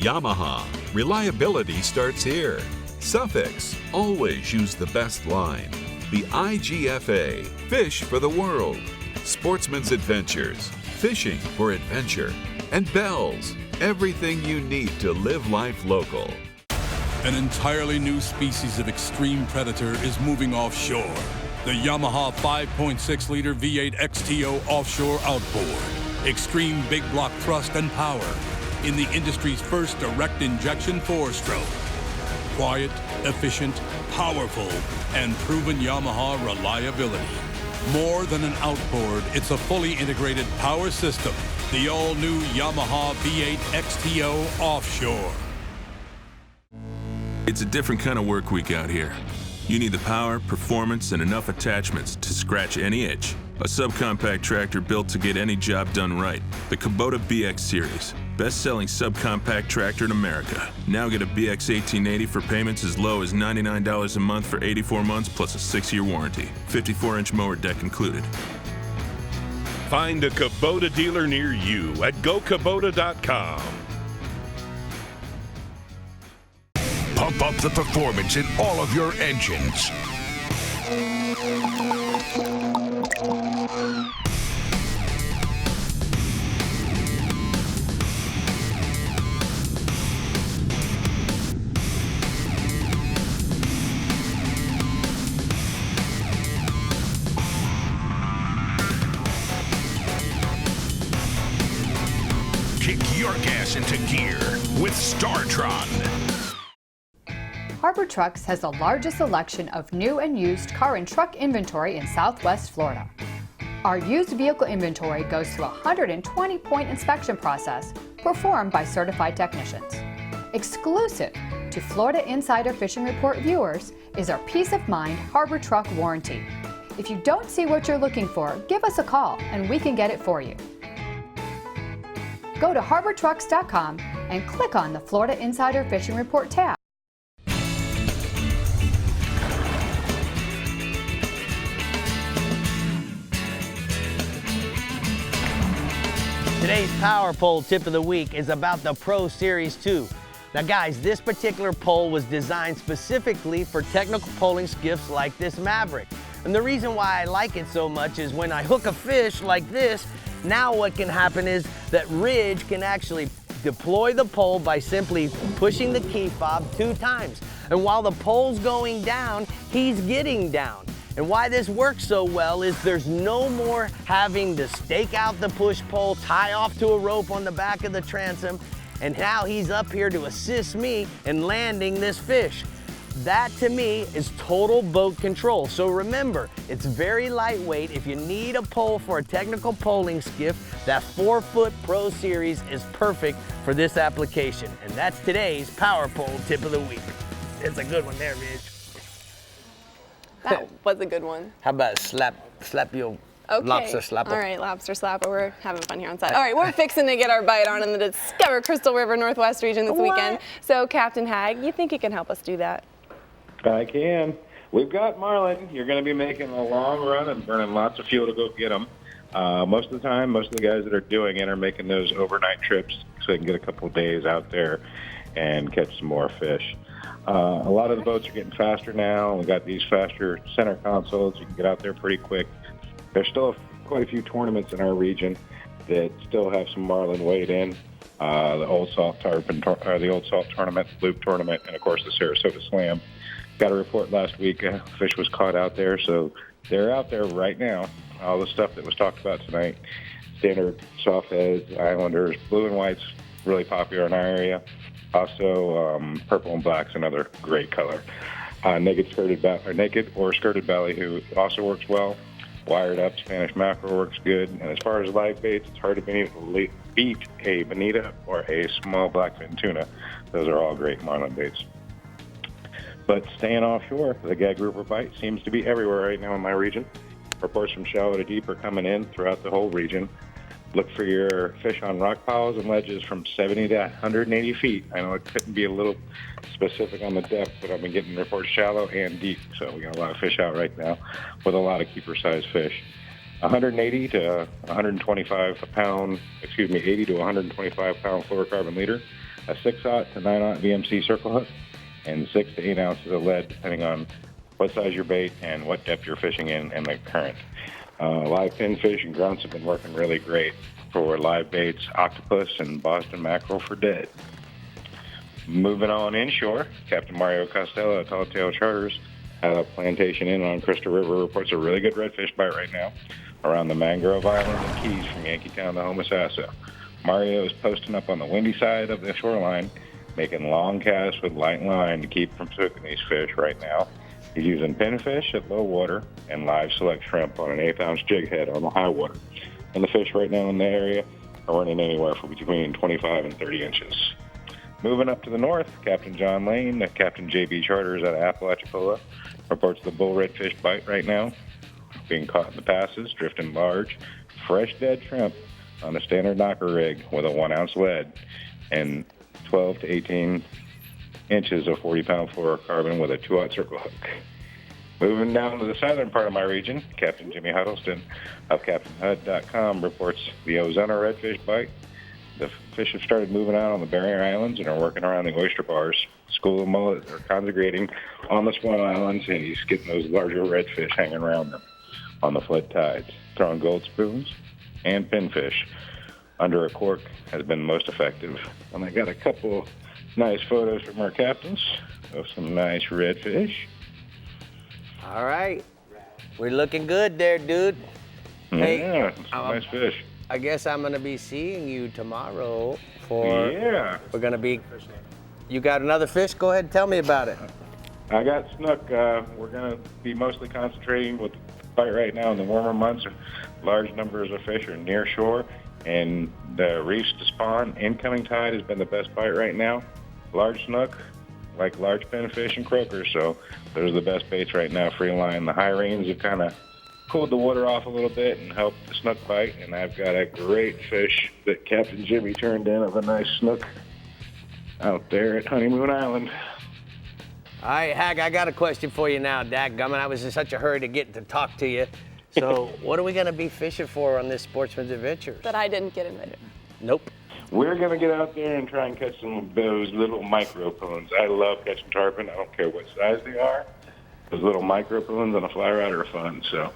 Yamaha, reliability starts here. Suffix, always use the best line. The IGFA, Fish for the World. Sportsman's Adventures, fishing for adventure. And Bells, everything you need to live life local. An entirely new species of extreme predator is moving offshore. The Yamaha 5.6-liter V8 XTO offshore outboard. Extreme big block thrust and power in the industry's first direct injection 4-stroke. Quiet, efficient, powerful, and proven Yamaha reliability. More than an outboard, it's a fully integrated power system. The all-new Yamaha V8 XTO Offshore. It's a different kind of work week out here. You need the power, performance, and enough attachments to scratch any itch. A subcompact tractor built to get any job done right. The Kubota BX Series, best-selling subcompact tractor in America. Now get a BX 1880 for payments as low as $99 a month for 84 months plus a 6-year warranty. 54-inch mower deck included. Find a Kubota dealer near you at gokubota.com. Pump up the performance in all of your engines. Kick your gas into gear with StarTron. Harbor Trucks has the largest selection of new and used car and truck inventory in Southwest Florida. Our used vehicle inventory goes through a 120-point inspection process performed by certified technicians. Exclusive to Florida Insider Fishing Report viewers is our Peace of Mind Harbor Truck Warranty. If you don't see what you're looking for, give us a call and we can get it for you. Go to harbortrucks.com and click on the Florida Insider Fishing Report tab. Today's Power Pole tip of the week is about the Pro Series 2. Now guys, this particular pole was designed specifically for technical poling skiffs like this Maverick. And the reason why I like it so much is when I hook a fish like this, now what can happen is that Ridge can actually deploy the pole by simply pushing the key fob 2 times. And while the pole's going down, he's getting down. And why this works so well is there's no more having to stake out the push pole, tie off to a rope on the back of the transom, and now he's up here to assist me in landing this fish. That to me is total boat control. So remember, it's very lightweight. If you need a pole for a technical poling skiff, that 4-foot Pro Series is perfect for this application. And that's today's Power Pole tip of the week. It's a good one there, Ridge. That was a good one. How about slap your lobster slapper? All right, lobster slapper. We're having fun here on site. All right, we're fixing to get our bite on in the Discover Crystal River Northwest region this weekend. So, Captain Hag, you think you can help us do that? I can. We've got Marlin. You're going to be making a long run and burning lots of fuel to go get them. Most of the time, most of the guys that are doing it are making those overnight trips so they can get a couple of days out there and catch some more fish. A lot of the boats are getting faster now. We've got these faster center consoles. You can get out there pretty quick. There's still quite a few tournaments in our region that still have some Marlin weighed in. The Old Salt Tournament, Loop Tournament, and of course the Sarasota Slam. Got a report last week, fish was caught out there, so they're out there right now. All the stuff that was talked about tonight, standard softheads, islanders, blue and whites, really popular in our area. Also, purple and black's another great color. Naked or skirted ballyhoo also works well. Wired up Spanish mackerel works good. And as far as live baits, it's hard to beat a bonita or a small blackfin tuna. Those are all great Marlin baits. But staying offshore, the gag grouper bite seems to be everywhere right now in my region. Reports from shallow to deep are coming in throughout the whole region. Look for your fish on rock piles and ledges from 70 to 180 feet. I know it couldn't be a little specific on the depth, but I've been getting reports shallow and deep. So we got a lot of fish out right now with a lot of keeper-sized fish. 180 to 125 pound, 80 to 125 pound fluorocarbon leader, a 6/0 to 9/0 VMC circle hook, and 6 to 8 ounces of lead, depending on what size your bait and what depth you're fishing in and the current. Live pinfish and grunts have been working really great for live baits, octopus, and Boston mackerel for dead. Moving on inshore, Captain Mario Costello at Talltail Charters had a plantation in on Crystal River, reports a really good redfish bite right now around the Mangrove Island and Keys from Yankeetown to Homosassa. Mario is posting up on the windy side of the shoreline, making long casts with light line to keep from hooking these fish right now. He's using pinfish at low water and live select shrimp on an 1/8-ounce jig head on the high water. And the fish right now in the area are running anywhere from between 25 and 30 inches. Moving up to the north, Captain John Lane at Captain JB Charters out of Apalachicola reports the bull redfish bite right now, being caught in the passes, drifting large, fresh dead shrimp on a standard knocker rig with a 1-ounce lead and 12 to 18 inches of 40-pound fluorocarbon with a 2-aught circle hook. Moving down to the southern part of my region, Captain Jimmy Huddleston of CaptainHud.com reports the Ozona redfish bite. The fish have started moving out on the barrier islands and are working around the oyster bars. School of mullet are congregating on the small islands, and he's getting those larger redfish hanging around them on the flood tides. Throwing gold spoons and pinfish under a cork has been most effective. And I got a couple nice photos from our captains of some nice redfish. All right. We're looking good there, dude. Hey, Yeah, some nice fish. I guess I'm going to be seeing you tomorrow for... Yeah. We're going to be... You got another fish? Go ahead and tell me about it. I got snook. We're going to be mostly concentrating with the bite right now in the warmer months. Large numbers of fish are near shore, and the reefs to spawn. Incoming tide has been the best bite right now. Large snook, like large pinfish and croakers, so those are the best baits right now, free line. The high rains have kind of cooled the water off a little bit and helped the snook bite, and I've got a great fish that Captain Jimmy turned in of a nice snook out there at Honeymoon Island. All right, Hag, I got a question for you now, dadgummit. I was in such a hurry to get to talk to you. So what are we going to be fishing for on this Sportsman's Adventures? That I didn't get invited. Nope. We're going to get out there and try and catch some of those little micro-poons. I love catching tarpon. I don't care what size they are. Those little micro-poons on a fly rod are fun, so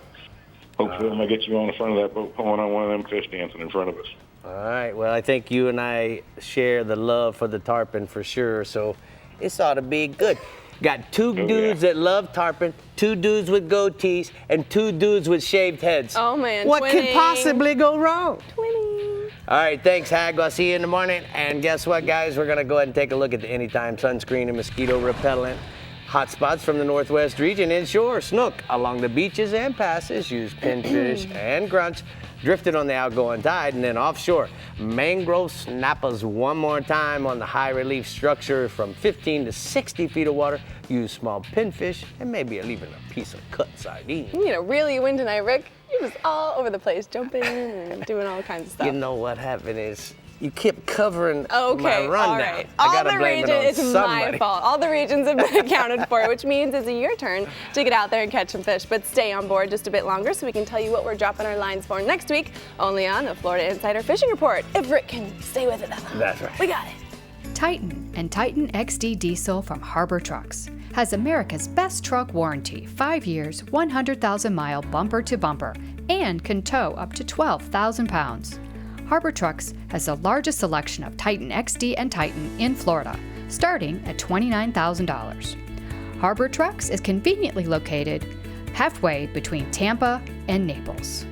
hopefully I'm going to get you on the front of that boat pulling on one of them fish dancing in front of us. All right, well, I think you and I share the love for the tarpon for sure, so this ought to be good. Got two dudes that love tarpon, 2 dudes with goatees, and 2 dudes with shaved heads. Oh, man, what twinning. could possibly go wrong? Twinning. All right, thanks, Hag. I'll see you in the morning. And guess what, guys? We're going to go ahead and take a look at the Anytime Sunscreen and Mosquito Repellent hotspots from the Northwest region inshore. Snook along the beaches and passes. Use pinfish and grunts drifted on the outgoing tide, and then offshore. Mangrove snappers one more time on the high relief structure from 15 to 60 feet of water. Use small pinfish and maybe even a piece of cut sardine. You need to reel you in tonight, Rick. You're just all over the place, jumping and doing all kinds of stuff. You know what happened is you kept covering my Okay, rundown. all right. I All gotta the blame it regions, on it's somebody. my fault. All the regions have been accounted for, which means it's your turn to get out there and catch some fish. But stay on board just a bit longer so we can tell you what we're dropping our lines for next week, only on the Florida Insider Fishing Report. If Rick can stay with it that long. That's right. We got it. Titan and Titan XD Diesel from Harbor Trucks has America's best truck warranty, 5 years, 100,000-mile bumper to bumper, and can tow up to 12,000 pounds. Harbor Trucks has the largest selection of Titan XD and Titan in Florida, starting at $29,000. Harbor Trucks is conveniently located halfway between Tampa and Naples.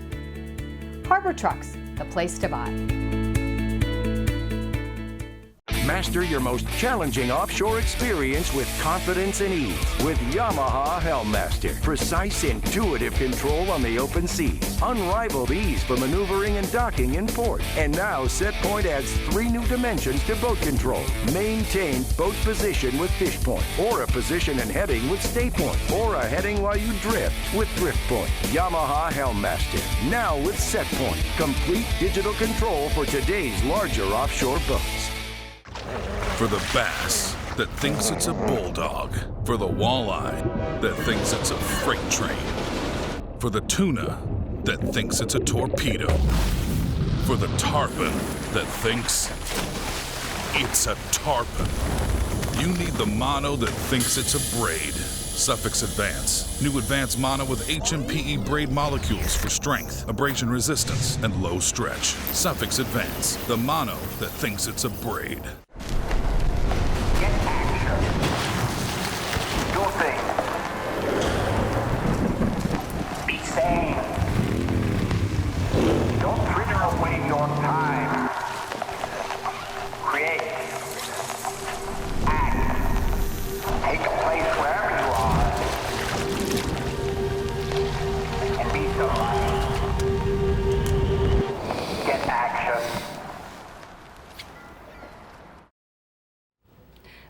Harbor Trucks, the place to buy. Master your most challenging offshore experience with confidence and ease with Yamaha Helmmaster. Precise, intuitive control on the open seas. Unrivaled ease for maneuvering and docking in port. And now SetPoint adds 3 new dimensions to boat control. Maintain boat position with fish point, or a position and heading with stay point, or a heading while you drift with drift point. Yamaha Helmmaster. Now with SetPoint. Complete digital control for today's larger offshore boats. For the bass that thinks it's a bulldog. For the walleye that thinks it's a freight train. For the tuna that thinks it's a torpedo. For the tarpon that thinks it's a tarpon. You need the mono that thinks it's a braid. Suffix Advance. New Advanced Mono with HMPE braid molecules for strength, abrasion resistance, and low stretch. Suffix Advance. The mono that thinks it's a braid. Be sane. Don't fritter away your time. Create. Act. Take a place wherever you are.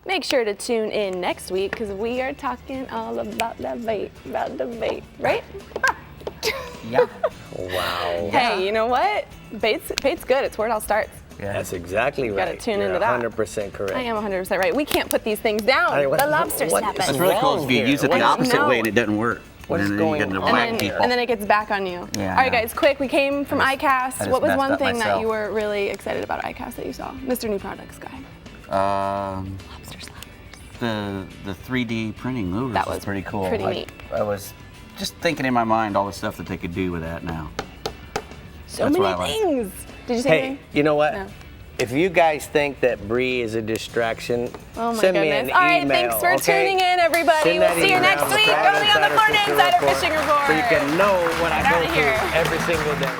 Make sure to tune in next week because we are talking all about the bait, right? Yeah. Wow. Hey, you know what? Bait's good. It's where it all starts. Yeah. That's exactly right. You gotta tune You're into that. 100% correct. I am 100% right. We can't put these things down. I mean, The lobster snapping. That's really cool if you use it the opposite way and it doesn't work. What's and then going you get into on? whack people. And then it gets back on you. Yeah, All right, I know. guys, quick. We came from I ICAST. just What was messed one up thing that myself. you were really excited about ICAST that you saw? Mr. New Products guy. Lobster slappers. The 3D printing lures. That was pretty cool. pretty neat. I was just thinking in my mind all the stuff that they could do with that now. So That's what I many like. things. Did you say Hey, anything? you know what? No. If you guys think that Brie is a distraction, Oh my send me goodness. an All right, email. thanks for okay? tuning in, everybody. Send We'll that see you email next to week Florida only on the Florida Insider Fishing Report. So you can know what I Get go outta here. through every single day.